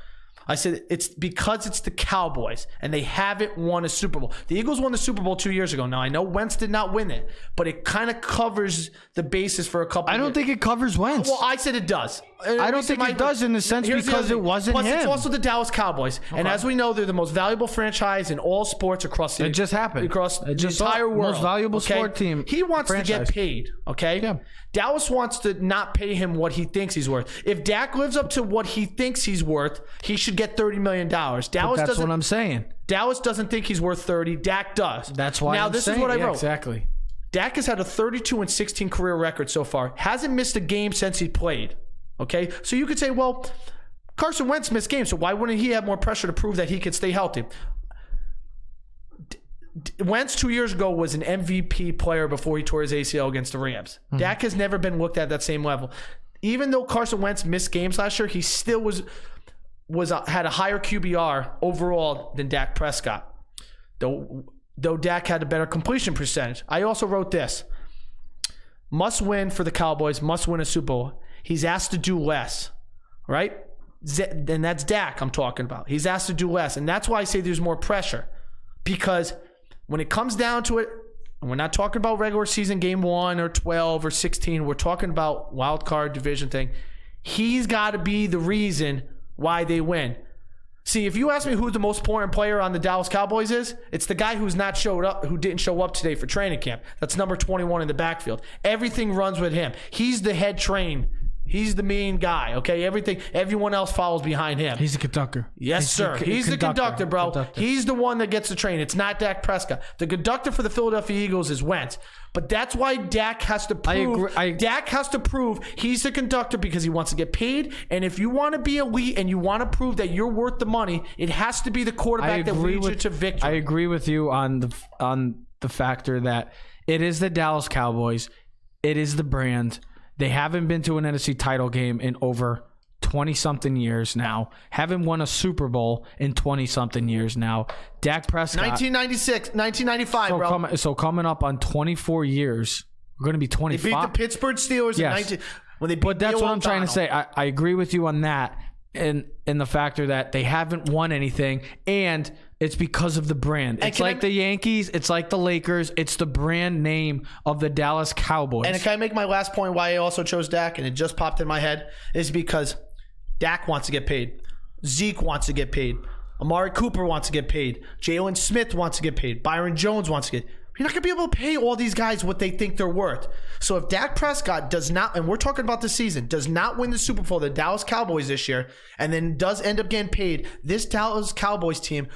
I said it's because it's the Cowboys, and they haven't won a Super Bowl. The Eagles won the Super Bowl 2 years ago. Now, I know Wentz did not win it, but it kind of covers the basis for a couple I don't think it covers Wentz. Well, I said it does. I don't think it does in the sense because it wasn't Plus, him. it's also the Dallas Cowboys. And as we know, they're the most valuable franchise in all sports across the It just happened. Across It the just entire most world. valuable sport team He wants franchise. to get paid, okay? Yeah. Dallas wants to not pay him what he thinks he's worth. If Dak lives up to what he thinks he's worth, he should get $30 million. Dallas That's doesn't. what I'm saying. Dallas doesn't think he's worth 30. Dak does. That's why Now, I'm this saying. is what I Yeah, wrote. exactly. Dak has had a 32-16 career record so far. Hasn't missed a game since he played. Okay? So you could say, well, Carson Wentz missed games, so why wouldn't he have more pressure to prove that he could stay healthy? Wentz 2 years ago was an MVP player before he tore his ACL against the Rams. Dak has never been looked at that same level. Even though Carson Wentz missed games last year, he still had a higher QBR overall than Dak Prescott. Though Dak had a better completion percentage. I also wrote this. Must win for the Cowboys, must win a Super Bowl. He's asked to do less, right? And that's Dak I'm talking about. He's asked to do less. And that's why I say there's more pressure. Because when it comes down to it, and we're not talking about regular season game 1 or 12 or 16, we're talking about wild card division thing. He's got to be the reason why they win. See, if you ask me who the most important player on the Dallas Cowboys is, it's the guy who didn't show up today for training camp. That's number 21 in the backfield. Everything runs with him. He's the head train. He's the main guy, okay? Everyone else follows behind him. He's a conductor. Yes, sir. He's the conductor, bro. Conductor. He's the one that gets the train. It's not Dak Prescott. The conductor for the Philadelphia Eagles is Wentz. But that's why Dak has to prove. Dak has to prove he's the conductor because he wants to get paid. And if you want to be elite and you want to prove that you're worth the money, it has to be the quarterback that leads you to victory. I agree with you on the factor that it is the Dallas Cowboys. It is the brand. They haven't been to an NFC title game in over 20-something years now. Haven't won a Super Bowl in 20-something years now. Dak Prescott. 1996, 1995, so coming up on 24 years. We're going to be 25. They beat the Pittsburgh Steelers when they beat But that's Neil what I'm trying to O'Donnell. say. I agree with you on that. And the factor that they haven't won anything, and it's because of the brand. It's like the Yankees, it's like the Lakers, it's the brand name of the Dallas Cowboys. And can I make my last point why I also chose Dak, and it just popped in my head, is because Dak wants to get paid. Zeke wants to get paid. Amari Cooper wants to get paid. Jalen Smith wants to get paid. Byron Jones wants to get paid. You're not going to be able to pay all these guys what they think they're worth. So if Dak Prescott does not, and we're talking about the season, does not win the Super Bowl, the Dallas Cowboys this year, and then does end up getting paid, this Dallas Cowboys team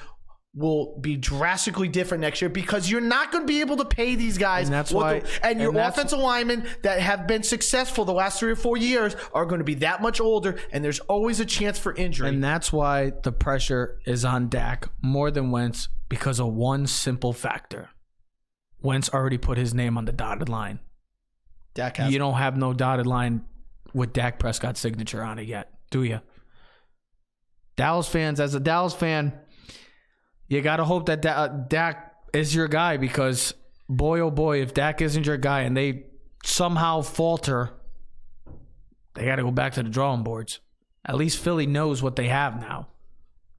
will be drastically different next year because you're not going to be able to pay these guys. And that's why. And your offensive linemen that have been successful the last 3 or 4 years are going to be that much older, and there's always a chance for injury. And that's why the pressure is on Dak more than Wentz because of one simple factor. Wentz already put his name on the dotted line. Dak has. You don't have no dotted line with Dak Prescott's signature on it yet, do you? Dallas fans, as a Dallas fan, you got to hope that Dak is your guy because, boy, oh boy, if Dak isn't your guy and they somehow falter, they got to go back to the drawing boards. At least Philly knows what they have now.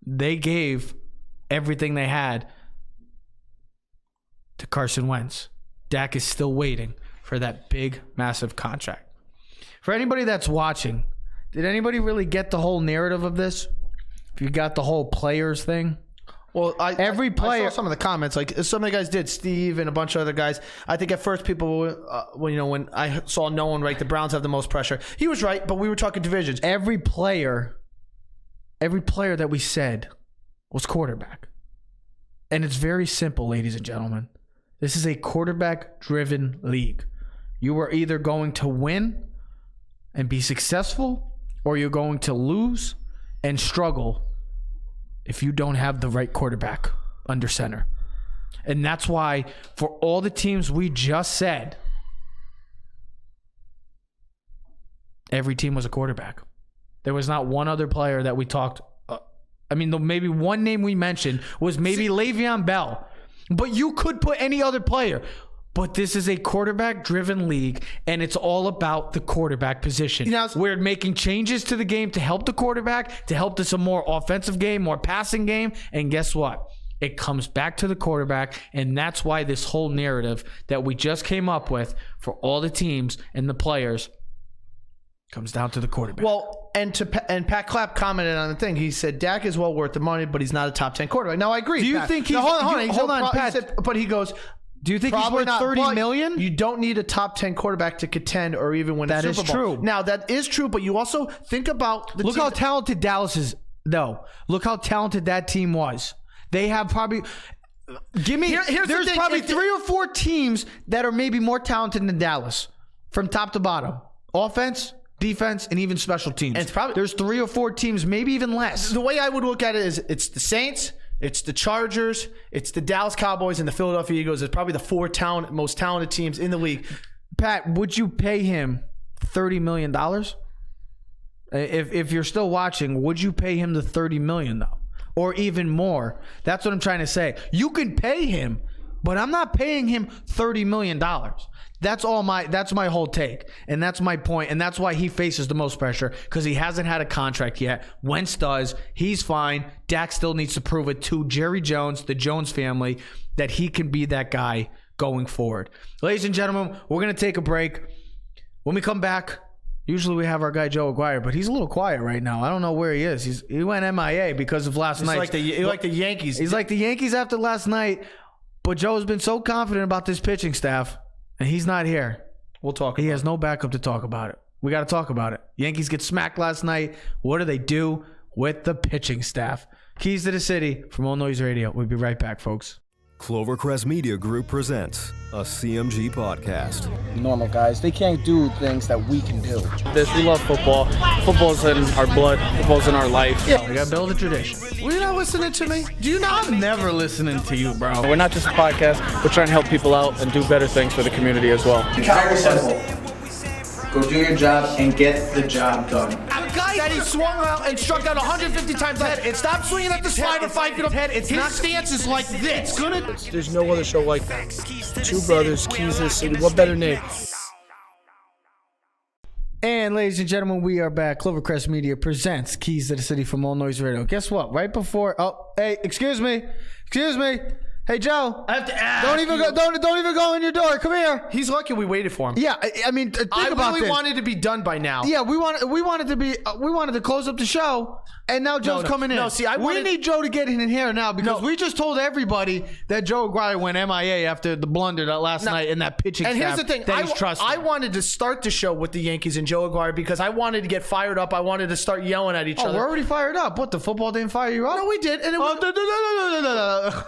They gave everything they had to Carson Wentz. Dak is still waiting for that big, massive contract. For anybody that's watching, did anybody really get the whole narrative of this? If you got the whole players thing? Well, every player. I saw some of the comments, like some of the guys did. Steve and a bunch of other guys. I think at first people, when I saw no one right, the Browns have the most pressure. He was right, but we were talking divisions. Every player that we said was quarterback, and it's very simple, ladies and gentlemen. This is a quarterback-driven league. You are either going to win and be successful, or you're going to lose and struggle if you don't have the right quarterback under center. And that's why for all the teams we just said, every team was a quarterback. There was not one other player that we talked. Maybe one name we mentioned was maybe Le'Veon Bell. But you could put any other player. But this is a quarterback-driven league, and it's all about the quarterback position. We're making changes to the game to help the quarterback, to help this a more offensive game, more passing game. And guess what? It comes back to the quarterback, and that's why this whole narrative that we just came up with for all the teams and the players comes down to the quarterback. Well, and Pat Clapp commented on the thing. He said Dak is well worth the money, but he's not a top 10 quarterback. Now I agree. Do you Pat. think he's? Now, hold on, Pat. Pat. But he goes. Do you think he's Probably worth not, $30 but million? You don't need a top 10 quarterback to contend or even win a Super Bowl. That is true. Now, that is true, but you also think about the Look teams. how talented Dallas is, though. Look how talented that team was. They have probably... There's probably 3 or 4 teams that are maybe more talented than Dallas from top to bottom. Offense, defense, and even special teams. And it's probably, there's 3 or 4 teams, maybe even less. The way I would look at it is it's the Saints, it's the Chargers, it's the Dallas Cowboys, and the Philadelphia Eagles. It's probably the 4 most talented teams in the league. Pat, would you pay him $30 million? If you're still watching, would you pay him the $30 million, though? Or even more? That's what I'm trying to say. You can pay him, but I'm not paying him $30 million. That's my whole take. And that's my point. And that's why he faces the most pressure, because he hasn't had a contract yet. Wentz does. He's fine. Dak still needs to prove it to Jerry Jones, the Jones family, that he can be that guy going forward. Ladies and gentlemen, we're going to take a break. When we come back, usually we have our guy Joe Aguiar, but he's a little quiet right now. I don't know where he is. He went MIA because of last night. Like the Yankees. He's like the Yankees after last night, but Joe's been so confident about this pitching staff, and he's not here. We'll talk. He has no backup to talk about it. We got to talk about it. Yankees get smacked last night. What do they do with the pitching staff? Keys to the City from All Noise Radio. We'll be right back, folks. Clovercrest Media Group presents a CMG podcast. Normal guys, they can't do things that we can do. We love football. Football's in our blood. Football's in our life. Yeah, we got to build a tradition. Were you not listening to me? Do you not? I'm never listening to you, bro. We're not just a podcast. We're trying to help people out and do better things for the community as well. Very simple. Go do your job and get the job done. A guy that he swung out and struck out 150 times head. Stop swinging at the slider 5 feet up. His stance is like this. There's no other show like that. Two brothers, Keys to the City. What better name? And ladies and gentlemen, we are back. Clovercrest Media presents Keys to the City from All Noise Radio. Guess what? Right before, hey, excuse me. Hey, Joe. I have to ask. Don't even go in your door. Come here. He's lucky we waited for him. Yeah, I mean, think I about really this. wanted to be done by now. Yeah, we wanted to close up the show, and now Joe's coming in. No, see, we need Joe to get in here now because we just told everybody that Joe Aguiar went MIA after the blunder that last night in that pitching And staff. here's the thing, that he's trusting. I wanted to start the show with the Yankees and Joe Aguiar because I wanted to get fired up. I wanted to start yelling at each other. We're already fired up. What, the football didn't fire you up? No, we did. And it was, No.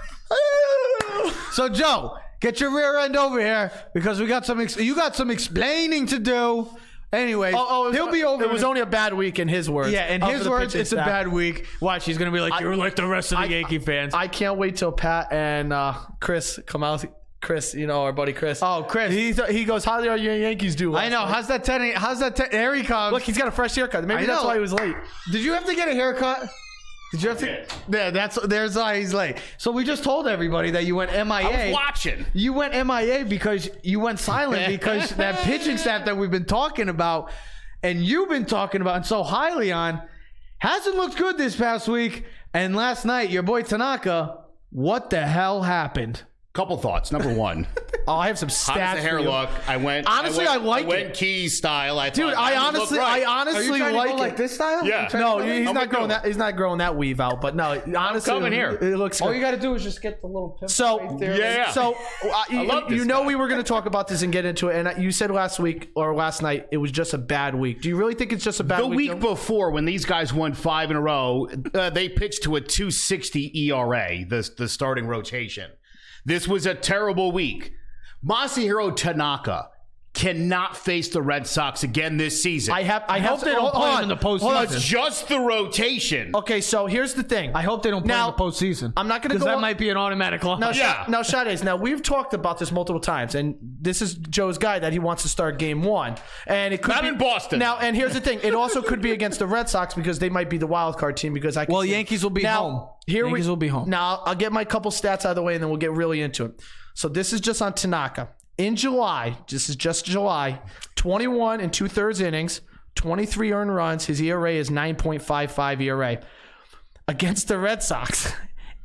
So Joe, get your rear end over here because we got you got some explaining to do. Anyways, he'll be over. It was only a bad week in his words. Yeah, in his words, it's a bad week. Watch, he's gonna be like, you're like the rest of the Yankee fans. I can't wait till Pat and Chris come out. Chris, you know, our buddy Chris. Oh, Chris. He goes, how did our Yankees do? I know. How's that 10? There he comes. Look, he's got a fresh haircut. Maybe that's why he was late. Did you have to get a haircut? Did you have to? Yeah, there's why he's late. So we just told everybody that you went MIA. I was watching. You went MIA because you went silent because that pitching staff that we've been talking about and you've been talking about and so highly on hasn't looked good this past week. And last night, your boy Tanaka, what the hell happened? Couple thoughts. Number one. I have some stats. How does the hair for you. look? I went Keys style. I honestly Are you trying to go like this style? Yeah. No, he's not growing that. He's not growing that weave out. But no, honestly, coming here. It looks. All good. you got to do is just get the little pimple So right there. Yeah. So I love this guy. we were going to talk about this and get into it. And you said last week or last night it was just a bad week. Do you really think it's just a bad week? The week before, when these guys won 5 in a row, they pitched to a 2.60 ERA. The starting rotation. This was a terrible week. Masahiro Tanaka cannot face the Red Sox again this season. I hope they don't play him in the postseason. It's just the rotation. Okay, so here's the thing. I hope they don't play in the postseason. I'm not going to go. Because that might be an automatic loss. Now, Shades, now we've talked about this multiple times, and this is Joe's guy that he wants to start game 1. And it could Not be in Boston. Now, and here's the thing. It also could be against the Red Sox because they might be the wild card team because I can see Yankees will be home. Yankees will be home. Now, I'll get my couple stats out of the way, and then we'll get really into it. So this is just on Tanaka. In July, this is just July, 21 and 2/3 innings, 23 earned runs. His ERA is 9.55 ERA. Against the Red Sox,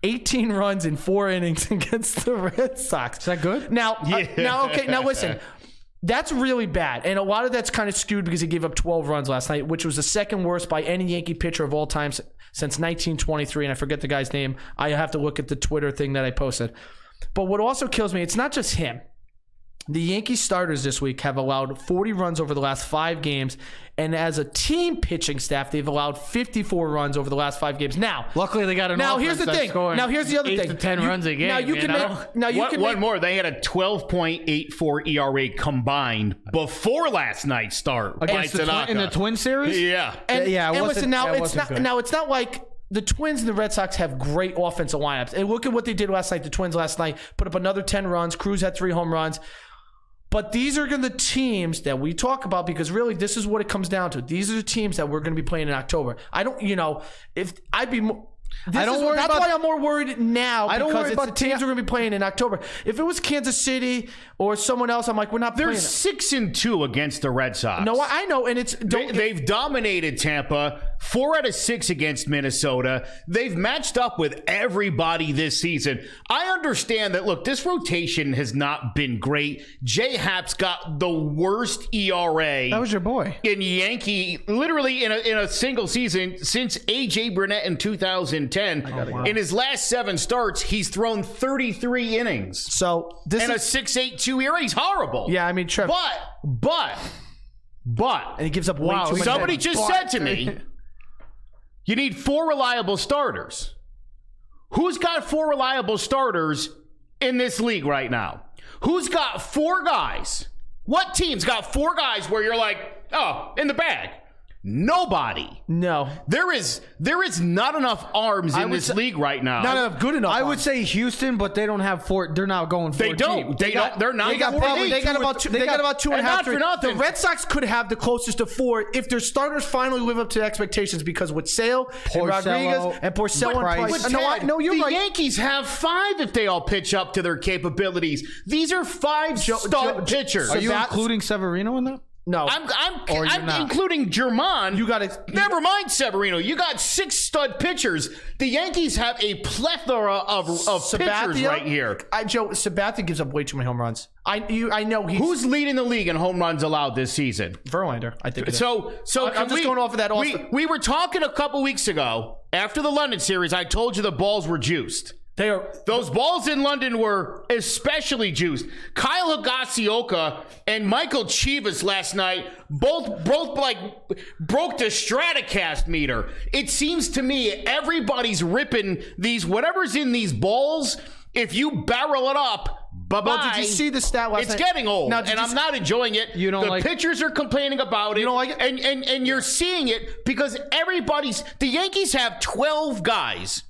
18 runs in 4 innings against the Red Sox. Is that good? Now, now listen. That's really bad. And a lot of that's kind of skewed because he gave up 12 runs last night, which was the second worst by any Yankee pitcher of all time since 1923. And I forget the guy's name. I have to look at the Twitter thing that I posted. But what also kills me, it's not just him. The Yankee starters this week have allowed 40 runs over the last 5 games. And as a team pitching staff, they've allowed 54 runs over the last 5 games. Now, luckily they got an now offense here's the that's thing. scoring Now here's the other 8 thing. to 10 runs a game. Now you can make One more. They had a 12.84 ERA combined before last night's start against in the Twin series. Yeah, and listen, now it's not like the Twins and the Red Sox have great offensive lineups. And look at what they did last night. The Twins last night put up another 10 runs. Cruz had 3 home runs. But these are the teams that we talk about because really this is what it comes down to. These are the teams that we're going to be playing in October. I don't, if I'd be more. That's why I'm more worried now because it's the teams we're going to be playing in October. If it was Kansas City or someone else, I'm like, we're not playing. They're 6-2 against the Red Sox. No, I know, and they've dominated Tampa. 4 out of 6 against Minnesota. They've matched up with everybody this season. I understand that. Look, this rotation has not been great. J-Hap's got the worst ERA. That was your boy in Yankee, literally in a single season since AJ Burnett in 2010. In his last 7 starts, he's thrown 33 innings. So this and is a 6.82 ERA. He's horrible. Yeah, I mean, Trev. But, and he gives up way too much. Somebody just said to me, you need 4 reliable starters. Who's got 4 reliable starters in this league right now? Who's got 4 guys? What team's got 4 guys where you're like, oh, in the bag? Nobody. No. There is not enough arms in this league right now. Not enough good enough. I would say Houston, but they don't have 4. They're not going 4 They don't. deep. They're not. They got about 2.5. The Red Sox could have the closest to 4 if their starters finally live up to expectations because with Sale and Rodriguez and Porcello and Price. No, you're right. The Yankees have 5 if they all pitch up to their capabilities. These are 5 stud pitchers. Are you including Severino in that? No, I'm including German. You got it. Never mind Severino. You got 6 stud pitchers. The Yankees have a plethora of pitchers right here. Joe, Sabathia gives up way too many home runs. I know who's leading the league in home runs allowed this season. Verlander, I think. So I'm just going off of that. Also, we were talking a couple weeks ago after the London series. I told you the balls were juiced. Those balls in London were especially juiced. Kyle Higashioka and Michael Chivas last night both like broke the Stratocast meter. It seems to me everybody's ripping these whatever's in these balls. If you barrel it up, bye-bye. Well, did you see the stat last night? It's getting old, and I'm not enjoying it. The pitchers are complaining about it. You don't like it? And you're seeing it because the Yankees have 12 guys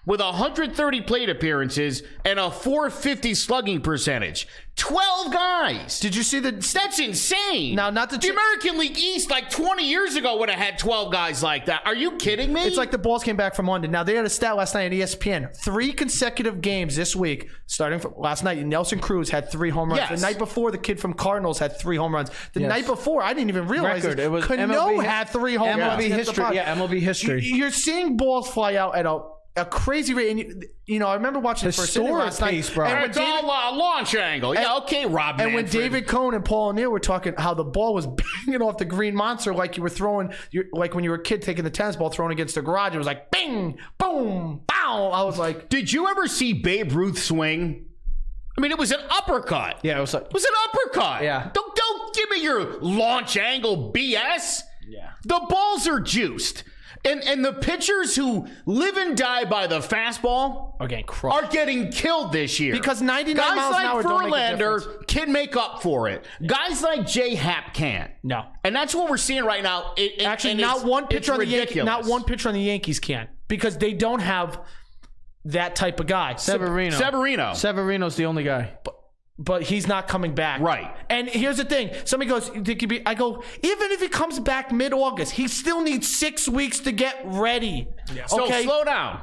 with 130 plate appearances and a .450 slugging percentage. 12 guys. Did you see That's insane. Now, not the American League East like 20 years ago would have had 12 guys like that. Are you kidding me? It's like the balls came back from London. Now, they had a stat last night on ESPN. 3 consecutive games this week, starting from last night. Nelson Cruz had 3 home runs. Yes. The night before, the kid from Cardinals had 3 home runs. The night before, I didn't even realize it was Cano had 3 home runs. MLB history. Yeah, MLB history. You're seeing balls fly out at a crazy rate. And, I remember watching the first inning last night. Bro. And it's all launch angle. Yeah, okay, Rob And when Manfred. David Cohn and Paul O'Neill were talking how the ball was banging off the green monster like you were throwing, like when you were a kid taking the tennis ball thrown against the garage. It was like bing, boom, bow. I was like, did you ever see Babe Ruth swing? I mean, it was an uppercut. Yeah, it was an uppercut. Yeah. Don't give me your launch angle BS. Yeah. The balls are juiced. And the pitchers who live and die by the fastball are getting killed this year. Because 99 miles an hour don't make a difference. Verlander can make up for it. Guys like J-Hap can't. No. And that's what we're seeing right now. Not one pitcher on the Yankees can. Because they don't have that type of guy. Severino's the only guy. But he's not coming back. Right. And here's the thing. Somebody goes, I go, even if he comes back mid-August, he still needs 6 weeks to get ready. Yeah. So slow down.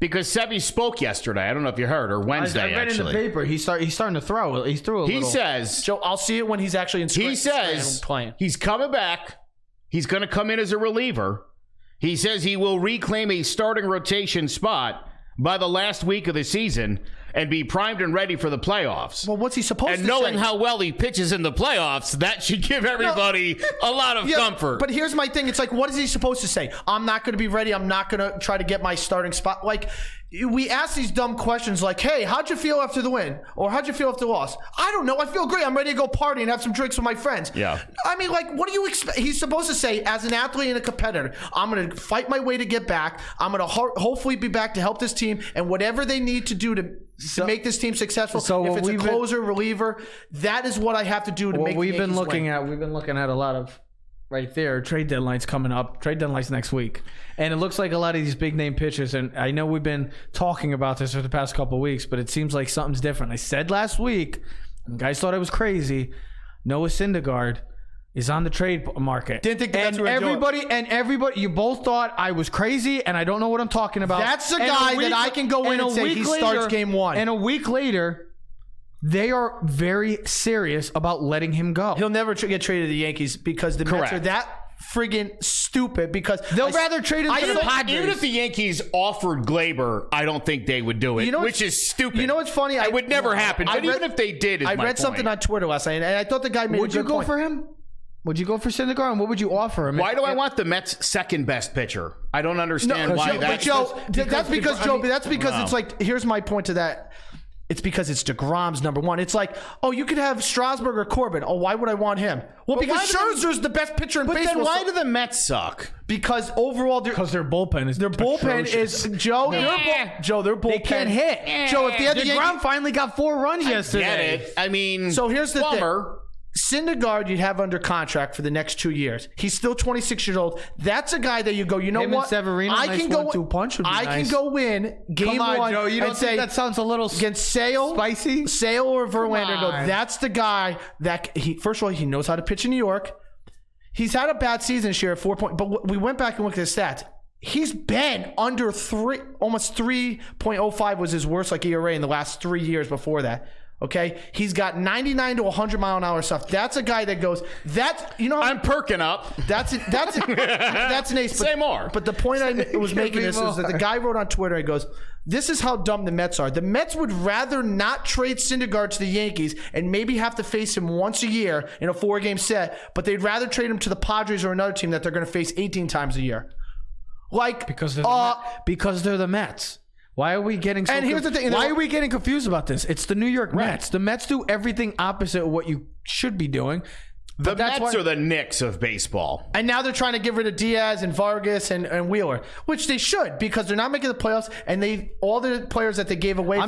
Because Sevy spoke yesterday. I don't know if you heard, or Wednesday, I read actually. in the paper. He's starting to throw. He threw a little. He says, Joe, I'll see it when he's actually in he says playing. He's coming back. He's going to come in as a reliever. He says he will reclaim a starting rotation spot by the last week of the season and be primed and ready for the playoffs. Well, what's he supposed to say? And knowing how well he pitches in the playoffs, that should give everybody a lot of comfort. But here's my thing. It's like, what is he supposed to say? I'm not going to be ready. I'm not going to try to get my starting spot. Like, we ask these dumb questions like, hey, how'd you feel after the win? Or how'd you feel after the loss? I don't know. I feel great. I'm ready to go party and have some drinks with my friends. Yeah. I mean, like, what do you expect? He's supposed to say, as an athlete and a competitor, I'm going to fight my way to get back. I'm going to hopefully be back to help this team. And whatever they need to do to make this team successful, if it's a closer, reliever, that is what I have to do to make the Yankees win. We've been looking at a lot of right there. Trade deadline's coming up. Trade deadline's next week. And it looks like a lot of these big name pitchers, and I know we've been talking about this for the past couple of weeks, but it seems like something's different. I said last week, and guys thought I was crazy, Noah Syndergaard is on the trade market. Didn't think that's where everybody, you both thought I was crazy, and I don't know what I'm talking about. That's the guy that I can go in and say he starts game one. And a week later, they are very serious about letting him go. He'll never get traded to the Yankees because the Mets are that friggin' stupid, because they'll rather trade him to the Padres. Even if the Yankees offered Glaber, I don't think they would do it, which is stupid. You know what's funny? It would never happen. But even if they did, I read something on Twitter last night, and I thought the guy made a good point. Would you go for him? Would you go for Syndergaard, and what would you offer him? Why do I want the Mets' second best pitcher? I don't understand why that's... That's because it's like, here's my point to that. It's because it's DeGrom's number one. It's like, oh, you could have Strasburg or Corbin. Oh, why would I want him? Well, because Scherzer's the best pitcher in baseball. But then why do the Mets suck? Because overall, because their bullpen is their bullpen. They can't hit. Joe, if they had DeGrom finally got 4 runs yesterday. Get it. I mean, so here's the thing. Syndergaard, you'd have under contract for the next 2 years. He's still 26 years old. That's a guy that you go, you know what? Severino, I can go 1-2 punch would be I nice. can go in game Come on, one. Joe, you don't think that sounds a little against Sale, spicy? Sale or Verlander. Go, that's the guy that first of all, he knows how to pitch in New York. He's had a bad season this year at 4 points, but we went back and looked at his stats. He's been under 3, almost 3.05 was his worst ERA in the last 3 years before that. Okay, he's got 99 to 100 mile an hour stuff. That's a guy that goes. I'm perking up. That's an ace. Say more. But the point I was making is that the guy wrote on Twitter. He goes, "This is how dumb the Mets are. The Mets would rather not trade Syndergaard to the Yankees and maybe have to face him once a year in a 4-game set, but they'd rather trade him to the Padres or another team that they're going to face 18 times a year." Because they're the Mets. Why are we getting so here's the thing. Why are we getting confused about this? It's the New York Mets. The Mets do everything opposite of what you should be doing. The Mets are the Knicks of baseball. And now they're trying to get rid of Diaz and Vargas and Wheeler, which they should, because they're not making the playoffs, and all the players that they gave away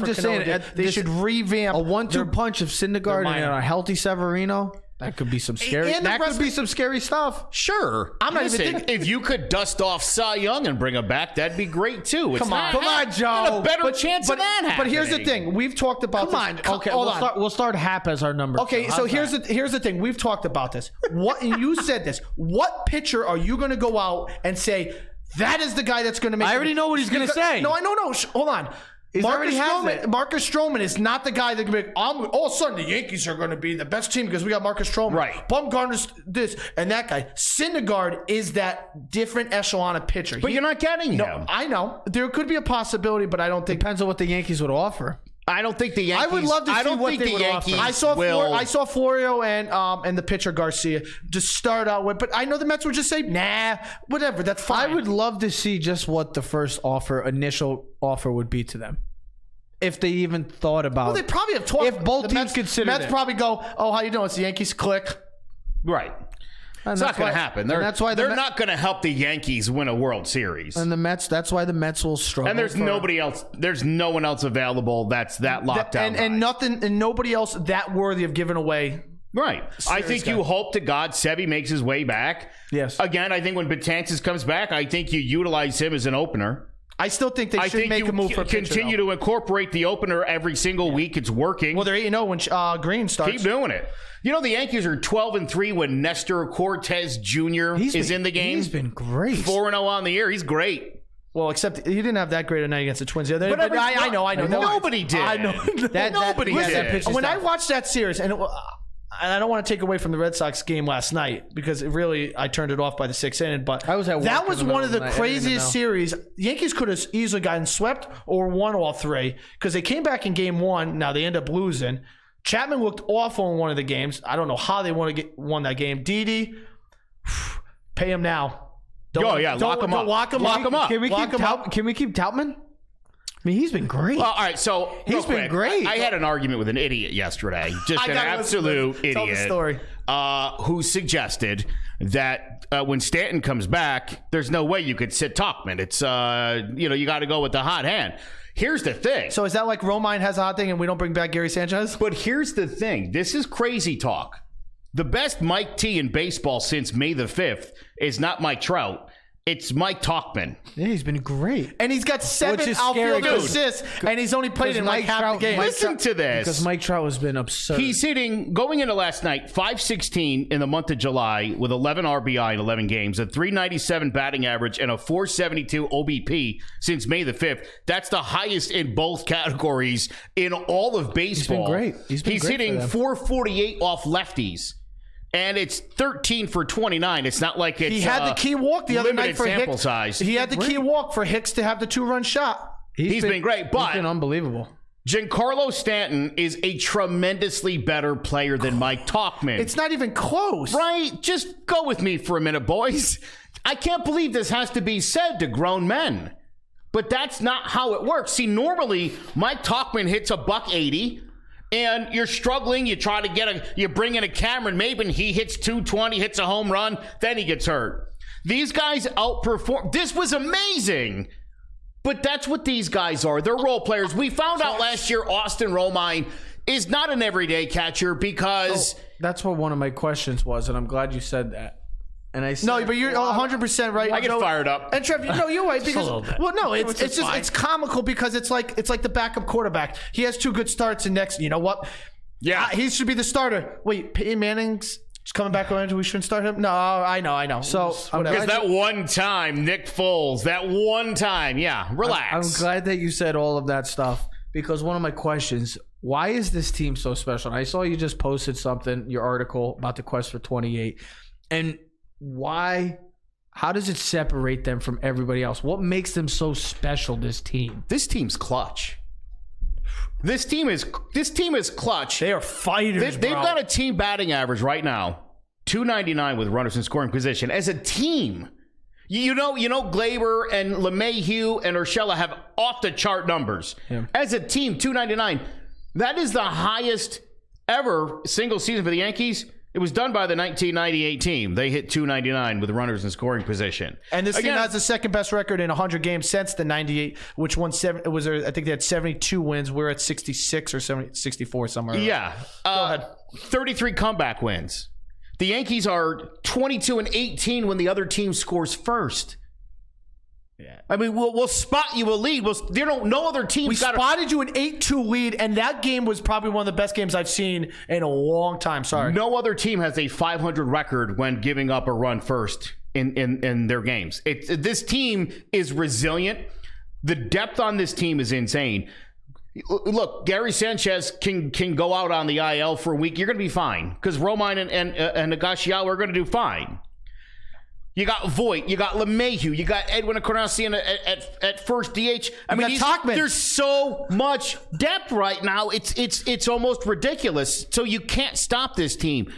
they should revamp. A 1-2 punch of Syndergaard and a healthy Severino. That could be some scary. Could be some scary stuff. Sure, I'm not even thinking. If you could dust off Cy Young and bring him back, that'd be great too. Come on, Joe. A better chance of that happening. But here's the thing: we've talked about. Okay, we'll start Hap as our number. Okay, so here's the thing: we've talked about this. And you said this. What pitcher are you going to go out and say that is the guy that's going to make? I already know what he's going to say. No, I know. Hold on. Marcus Stroman is not the guy that can be. All of a sudden, the Yankees are going to be the best team because we got Marcus Stroman. Right. Bumgarner's this and that guy. Syndergaard is that different echelon of pitcher. But you're not getting him. I know there could be a possibility, but I don't think. Depends on what the Yankees would offer. I don't think the Yankees. I would love to see what they would offer. I saw Florio and the pitcher Garcia just start out with, but I know the Mets would just say, nah, whatever, that's fine. I would love to see just what the first initial offer would be to them. If they even thought about it. Well, they probably have talked. If both teams consider it. Mets probably go, oh, how you doing? It's the Yankees, click. Right. It's not going to happen. They're not going to help the Yankees win a World Series. And the Mets, that's why the Mets will struggle. And there's nobody else. There's no one else available that's that locked down. And nobody else that worthy of giving away. Right. I think you hope to God Sevy makes his way back. Yes. Again, I think when Betances comes back, I think you utilize him as an opener. I still think they should make a move for pitcher. Continue to incorporate the opener every single week. It's working. Well, they're 8-0 when Green starts. Keep doing it. You know, the Yankees are 12-3 when Nestor Cortez Jr. is in the game. He's been great. 4-0 on the year. He's great. Well, except he didn't have that great a night against the Twins the other day. But I know. Nobody did. I know. Nobody did. When I watched that series, and I don't want to take away from the Red Sox game last night because I turned it off by the 6th inning. But I was at work that was in the one of middle the of the night. I didn't even craziest know. series. The Yankees could have easily gotten swept or won all three because they came back in game one. Now they end up losing. Chapman looked awful in one of the games. I don't know how they won that game. Didi, pay him now. Lock him up. Lock him up. Can we keep Taubman? I mean, he's been great. All right, so He's been great. I had an argument with an idiot yesterday, just an absolute idiot. Tell the story. Who suggested that when Stanton comes back, there's no way you could sit Tauchman. It's you got to go with the hot hand. Here's the thing. So is that like Romine has a hot thing and we don't bring back Gary Sanchez? But here's the thing. This is crazy talk. The best Mike T in baseball since May the 5th is not Mike Trout. It's Mike Tauchman. Yeah, he's been great. And he's got 7 Which is outfield scary, assists, and he's only played in like half the game. Listen to this. Because Mike Trout has been absurd. He's hitting, going into last night, .516 in the month of July with 11 RBI in 11 games, a .397 batting average, and a .472 OBP since May the 5th. That's the highest in both categories in all of baseball. He's been great. He's hitting .448 off lefties. And it's 13 for 29. It's not like it's He had the key walk the other night for sample Hicks. size. He had the key walk for Hicks to have the 2-run shot. He's been great, but he's been unbelievable. Giancarlo Stanton is a tremendously better player than Mike Tauchman. It's not even close. Right? Just go with me for a minute, boys. I can't believe this has to be said to grown men. But that's not how it works. See, normally Mike Tauchman hits a $180. And you're struggling, you bring in a Cameron Maybin, he hits 220, hits a home run, then he gets hurt. These guys outperform. This was amazing. But that's what these guys are. They're role players. We found out last year Austin Romine is not an everyday catcher because... That's what one of my questions was, and I'm glad you said that. And I said, no, but you're 100% right. I get fired up. And Trev, you're right because it's comical because it's like the backup quarterback. He has 2 good starts, and next, you know what? Yeah, he should be the starter. Wait, Peyton Manning's coming back around. We shouldn't start him. No, I know. So because that one time, Nick Foles, that one time, yeah, relax. I'm glad that you said all of that stuff because one of my questions: why is this team so special? And I saw you just posted something, your article about the quest for 28, and how does it separate them from everybody else? What makes them so special, this team? This team's clutch. This team is clutch. They are fighters, They've got a team batting average right now, .299 with runners in scoring position. As a team, you know Glaber and LeMahieu and Urshela have off-the-chart numbers. Yeah. As a team, .299. That is the highest ever single season for the Yankees. It was done by the 1998 team. They hit .299 with runners in scoring position. And this team has the second best record in 100 games since the 98, which won I think they had 72 wins. We're at 66 or 64 somewhere. Yeah. Go ahead. 33 comeback wins. The Yankees are 22-18 when the other team scores first. Yeah. I mean, we'll spot you a lead. No other team. We spotted you an 8-2 lead, and that game was probably one of the best games I've seen in a long time. Sorry. No other team has a 500 record when giving up a run first in their games. This team is resilient. The depth on this team is insane. Look, Gary Sanchez can go out on the IL for a week. You're going to be fine because Romine and Aguiar are going to do fine. You got Voit, you got LeMahieu, you got Edwin Encarnacion at first DH. I mean, there's so much depth right now. It's almost ridiculous. So you can't stop this team.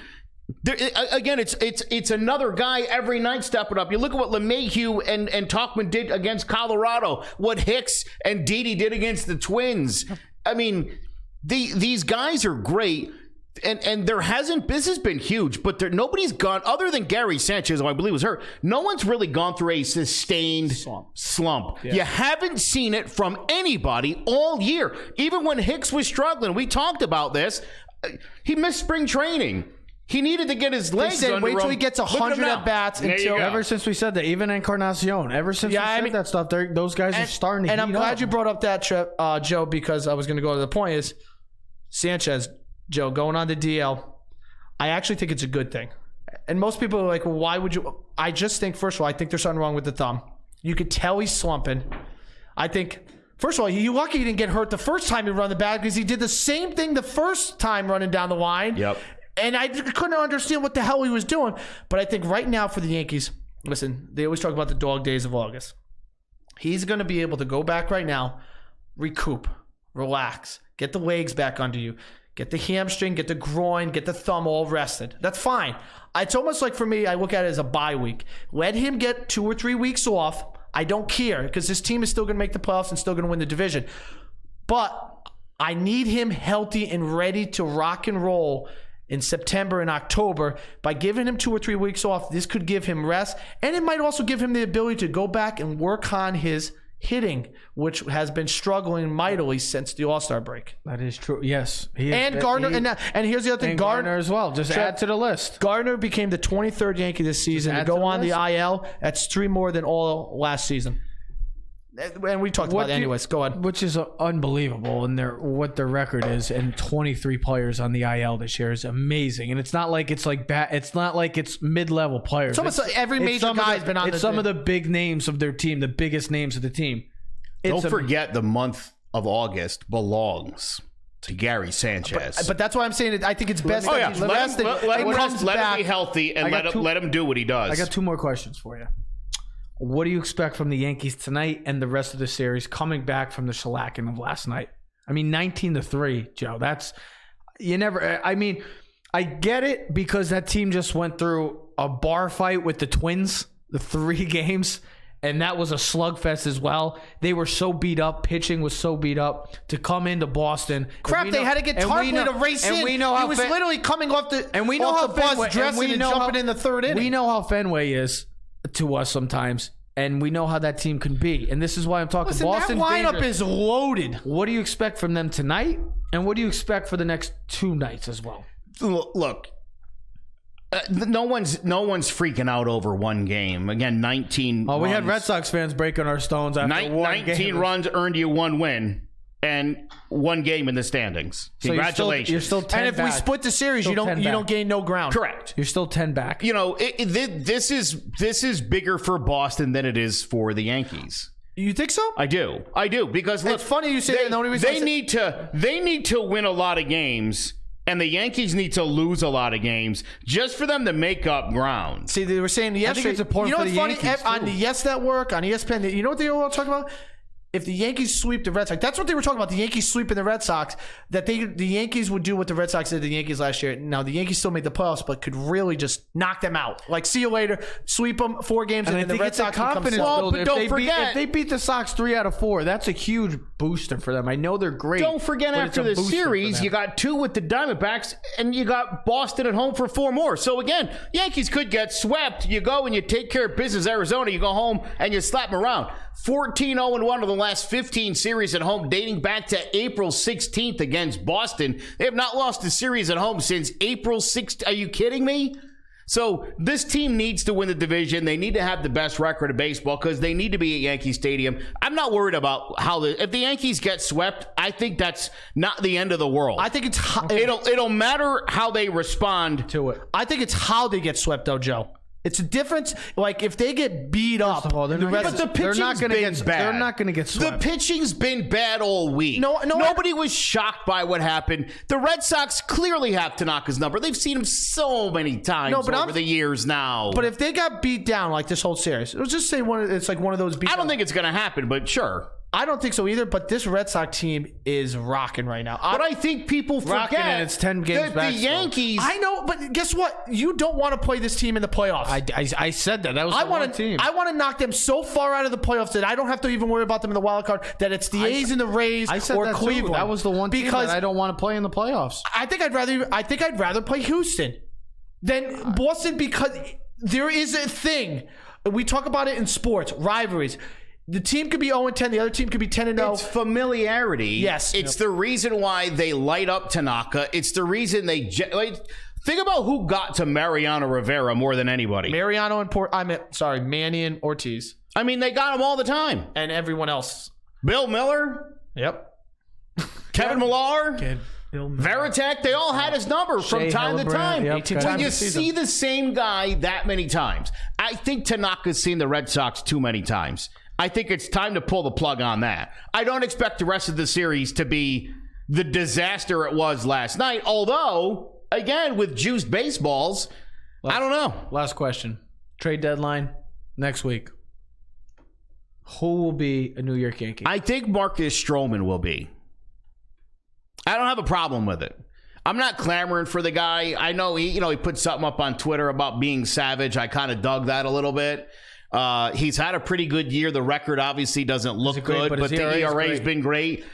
Again, it's another guy every night stepping up. You look at what LeMahieu and Tauchman did against Colorado, what Hicks and Didi did against the Twins. I mean, these guys are great. And this has been huge, but nobody's gone, other than Gary Sanchez, who I believe was hurt, no one's really gone through a sustained slump. Yeah. You haven't seen it from anybody all year. Even when Hicks was struggling, we talked about this, he missed spring training. He needed to get his legs under him. Wait till he gets 100 at-bats. Ever since we said that, even Encarnacion, ever since we said that stuff, those guys are starting to heat up. And I'm glad you brought up that, Joe, because I was going to go to the point is Sanchez, Joe, going on the DL, I actually think it's a good thing. And most people are like, well, why would you? I just think, first of all, I think there's something wrong with the thumb. You could tell he's slumping. I think, first of all, you're lucky he didn't get hurt the first time he run the bag because he did the same thing the first time running down the line. Yep. And I couldn't understand what the hell he was doing. But I think right now for the Yankees, listen, they always talk about the dog days of August. He's going to be able to go back right now, recoup, relax, get the legs back under you, get the hamstring, get the groin, get the thumb all rested. That's fine. It's almost like for me, I look at it as a bye week. Let him get 2 or 3 weeks off. I don't care because this team is still going to make the playoffs and still going to win the division. But I need him healthy and ready to rock and roll in September and October. By giving him 2 or 3 weeks off, this could give him rest. And it might also give him the ability to go back and work on his hitting, which has been struggling mightily since the All-Star break. That is true. Yes. And Gardner, and here's the other thing. And Gardner as well. Just add to the list. Gardner became the 23rd Yankee this season to go on the IL. That's 3 more than all last season. And we talked about it anyways. Go ahead. Which is unbelievable. And what their record is, and 23 players on the IL this year is amazing. And it's not like it's like bad. It's not like it's mid-level players. It's almost like every major guy has been on. It's some of the big names of their team, the biggest names of the team. Don't forget the month of August belongs to Gary Sanchez. But that's why I'm saying I think it's best that he's rested. Let him be healthy and let him do what he does. I got 2 more questions for you. What do you expect from the Yankees tonight and the rest of the series coming back from the shellacking of last night? I mean, 19-3, Joe. That's I get it because that team just went through a bar fight with the Twins, the 3 games, and that was a slugfest as well. They were so beat up. Pitching was so beat up to come into Boston. Crap, they had to get Tarpley to race in. We know how he was literally coming off the bus dressing and jumping in the 3rd inning. We know how Fenway is to us sometimes, and we know how that team can be. And this is why I'm talking. Listen, Boston's that lineup dangerous. is loaded. What do you expect from them tonight? And what do you expect for the next 2 nights as well? Look, no one's freaking out over one game. Again, 19. Oh, we had Red Sox fans breaking our stones after 19 runs earned you 1 win. And 1 game in the standings. So Congratulations. You're still 10 and if back. we split the series, you don't gain no ground. Correct. You're still 10 back. You know, this is bigger for Boston than it is for the Yankees. You think so? I do because look, it's funny you say that. The only reason they need to win a lot of games, and the Yankees need to lose a lot of games just for them to make up ground. See, they were saying yesterday. I think it's important for the Yankees on the Yes Network, on ESPN. You know what they were all talking about? If the Yankees sweep the Red Sox, that's what they were talking about. The Yankees sweeping the Red Sox. That the Yankees would do what the Red Sox did to the Yankees last year. Now the Yankees still made the playoffs, but could really just knock them out. Like, see you later, sweep them 4 games, and then the Red Sox confidence builder. But don't forget, if they beat the Sox 3 out of 4, that's a huge booster for them. I know they're great. Don't forget, after the series, you got 2 with the Diamondbacks, and you got Boston at home for 4 more. So again, Yankees could get swept. You go and you take care of business. Arizona, you go home and you slap them around. 14-0-1 of the last 15 series at home, dating back to April 16th against Boston. They have not lost a series at home since April 6th. Are you kidding me? So this team needs to win the division. They need to have the best record of baseball because they need to be at Yankee Stadium. I'm not worried about if the Yankees get swept. I think that's not the end of the world. I think it'll matter how they respond to it. I think it's how they get swept, though, Joe. It's a difference. Like, if they get beat up, but the pitching's been bad. They're not going to get swept. The pitching's been bad all week. Nobody was shocked by what happened. The Red Sox clearly have Tanaka's number. They've seen him so many times over the years now. But if they got beat down like this whole series, let's just say it's like one of those beat. I don't think it's going to happen, but sure. I don't think so either, but this Red Sox team is rocking right now. But I think people forget and it's 10 games back. The Yankees. I know, but guess what? You don't want to play this team in the playoffs. I said that. That was the team. I want to knock them so far out of the playoffs that I don't have to even worry about them in the wild card, that it's the A's and the Rays or Cleveland. That was the one team that I don't want to play in the playoffs. I think I'd rather play Houston than Boston, because there is a thing. We talk about it in sports, rivalries. The team could be 0-10. The other team could be 10-0. It's familiarity. Yes. It's the reason why they light up Tanaka. It's the reason they... think about who got to Mariano Rivera more than anybody. Manny and Ortiz. I mean, they got him all the time. And everyone else. Bill Miller. Yep. Kevin Millar. Veritek, they all had his number from time to time. When you see the same guy that many times, I think Tanaka's seen the Red Sox too many times. I think it's time to pull the plug on that. I don't expect the rest of the series to be the disaster it was last night, although, again, with juiced baseballs, I don't know. Last question. Trade deadline next week. Who will be a New York Yankee? I think Marcus Stroman will be. I don't have a problem with it. I'm not clamoring for the guy. I know he put something up on Twitter about being savage. I kind of dug that a little bit. He's had a pretty good year. The record obviously doesn't look good, but the ERA has been great.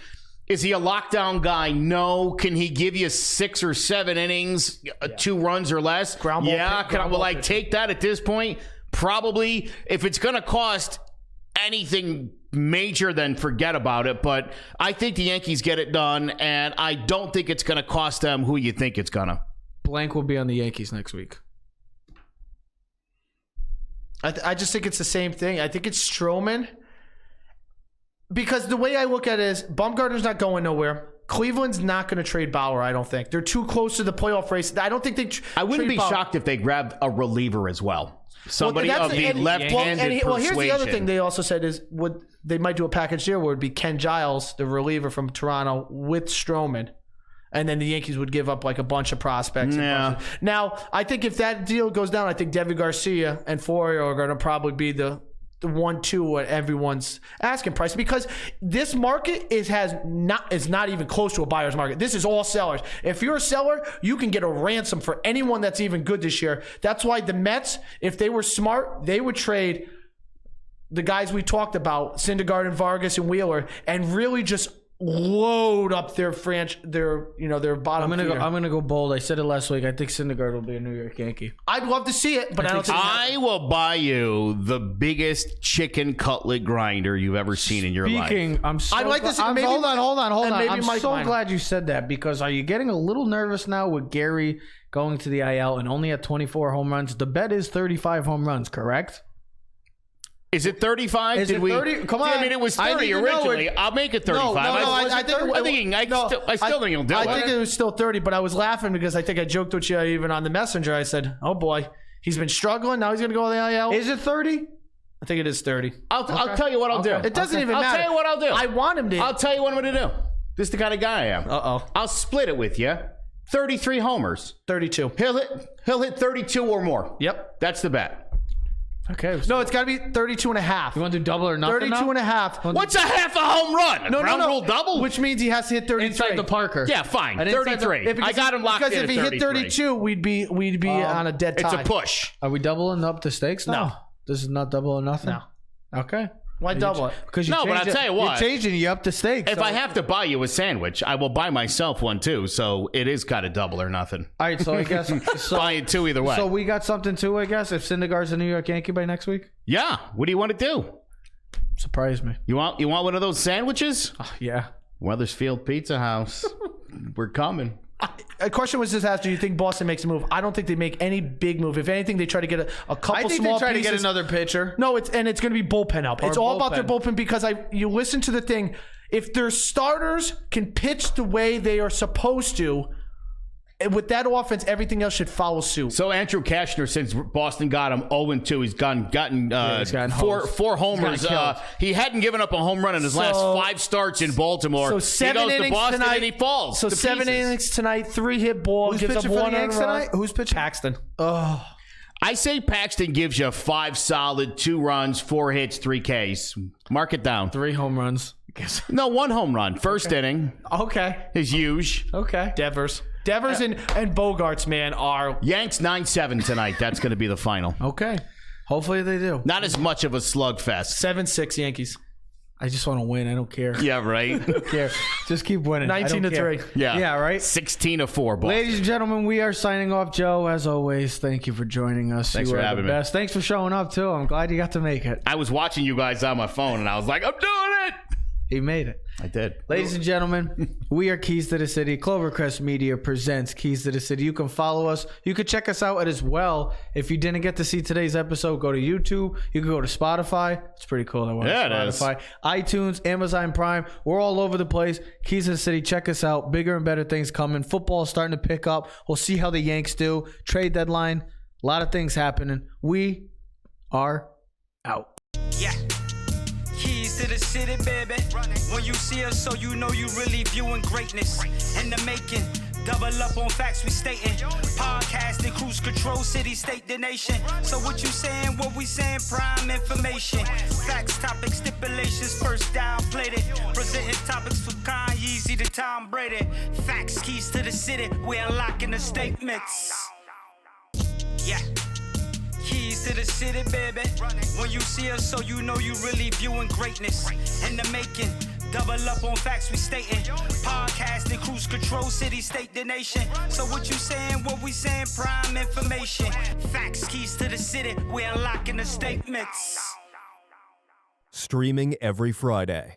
Is he a lockdown guy? No. Can he give you 6 or 7 innings, 2 runs or less? Will I take that at this point? Probably. If it's going to cost anything major, then forget about it. But I think the Yankees get it done, and I don't think it's going to cost them who you think it's going to. Blank will be on the Yankees next week. I just think it's the same thing. I think it's Stroman. Because the way I look at it is Bumgarner's not going nowhere. Cleveland's not going to trade Bauer, I don't think. They're too close to the playoff race. I don't think they I wouldn't be shocked if they grabbed a reliever as well. Somebody of the left-handed persuasion. Here's the other thing they also said is they might do a package deal where it would be Ken Giles, the reliever from Toronto, with Stroman. And then the Yankees would give up like a bunch of prospects. Yeah. Now, I think if that deal goes down, I think Devi Garcia and Fourier are going to probably be the 1-2 at everyone's asking price, because this market is not even close to a buyer's market. This is all sellers. If you're a seller, you can get a ransom for anyone that's even good this year. That's why the Mets, if they were smart, they would trade the guys we talked about, Syndergaard and Vargas and Wheeler, and really just load up their bottom. I'm gonna go bold. I said it last week. I think Syndergaard will be a New York Yankee. I'd love to see it, but I will buy you the biggest chicken cutlet grinder you've ever seen in your life. I'd like to see. Hold on. I'm so glad you said that, because are you getting a little nervous now with Gary going to the IL and only at 24 home runs? The bet is 35 home runs, correct? Is it 35? Is it 30? Come on. I mean, it was 30 originally. I'll make it 35. I still think he'll do it. I think it was still 30, but I was laughing because I think I joked with you even on the messenger. I said, oh boy, he's been struggling. Now he's going to go to the IL. Is it 30? I think it is 30. I'll tell you what I'll do. It doesn't even matter. I'll tell you what I'll do. I want him to. I'll tell you what I'm going to do. This is the kind of guy I am. I'll split it with you. 33 homers. 32. He'll hit 32 or more. Yep. That's the bet. Okay. No, it's got to be 32 and a half. You want to do double or nothing? 32 and a half. What's a half a home run? Ground rule double? Which means he has to hit 33. Inside the Parker. Yeah, fine. 33. I got him locked in at 33. Because if he hit 32, we'd be on a dead tie. It's a push. Are we doubling up the stakes now? No. This is not double or nothing? No. Okay. Why double it? Because but I'll tell you what. You're changing you up the stakes. If I have to buy you a sandwich, I will buy myself one too. So it is kind of double or nothing. All right, so I guess buying 2 either way. So we got something too, I guess. If Syndergaard's a New York Yankee by next week. Yeah. What do you want to do? Surprise me. You want one of those sandwiches? Yeah. Weathersfield Pizza House. We're coming. A question was just asked, do you think Boston makes a move? I don't think they make any big move. If anything, they try to get a couple small pieces. I think they try to get another pitcher. No, it's going to be bullpen help. It's all about their bullpen, because you listen to the thing. If their starters can pitch the way they are supposed to, with that offense, everything else should follow suit. So Andrew Kashner, since Boston got him 0-2, he's gotten four homers. He hadn't given up a home run in his last 5 starts in Baltimore. So 7 innings to Boston tonight, and he falls. So 7 innings tonight, 3-hit ball. Who's gives pitching up for 1 the Yanks tonight? Who's pitching? Paxton. Oh. I say Paxton gives you 5 solid, 2 runs, 4 hits, 3 Ks. Mark it down. 3 home runs. No, 1 home run. First inning. Okay. Is huge. Okay. Devers and Bogarts, man, are... Yanks 9-7 tonight. That's going to be the final. Okay. Hopefully they do. Not as much of a slugfest. 7-6 Yankees. I just want to win. I don't care. Yeah, right. I don't care. Just keep winning. 19-3. Yeah, right. 16-4. Boston. Ladies and gentlemen, we are signing off. Joe, as always, thank you for joining us. Thanks for having me. Thanks for showing up too. I'm glad you got to make it. I was watching you guys on my phone, and I was like, I'm doing it. He made it. I did. Ladies and gentlemen, we are Keys to the City. Clovercrest Media presents Keys to the City. You can follow us. You can check us out as well. If you didn't get to see today's episode, go to YouTube. You can go to Spotify. It's pretty cool. Spotify, iTunes, Amazon Prime. We're all over the place. Keys to the City. Check us out. Bigger and better things coming. Football is starting to pick up. We'll see how the Yanks do. Trade deadline. A lot of things happening. We are out. Yeah. Keys to the city, baby. When you see us, so you know you really viewing greatness in the making. Double up on facts we stating. Podcasting, cruise control, city, state, the nation. So what you saying, what we saying, prime information. Facts, topics, stipulations, first down, played it. Presenting topics from Kanye to Tom Brady. Facts, keys to the city, we unlocking the statements. Yeah. Keys to the city, baby. When you see us, so you know you really viewing greatness in the making. Double up on facts we stating. Podcasting, cruise control, city, state, the nation. So what you saying, what we saying, prime information. Facts, keys to the city, we unlocking the statements. Streaming every Friday.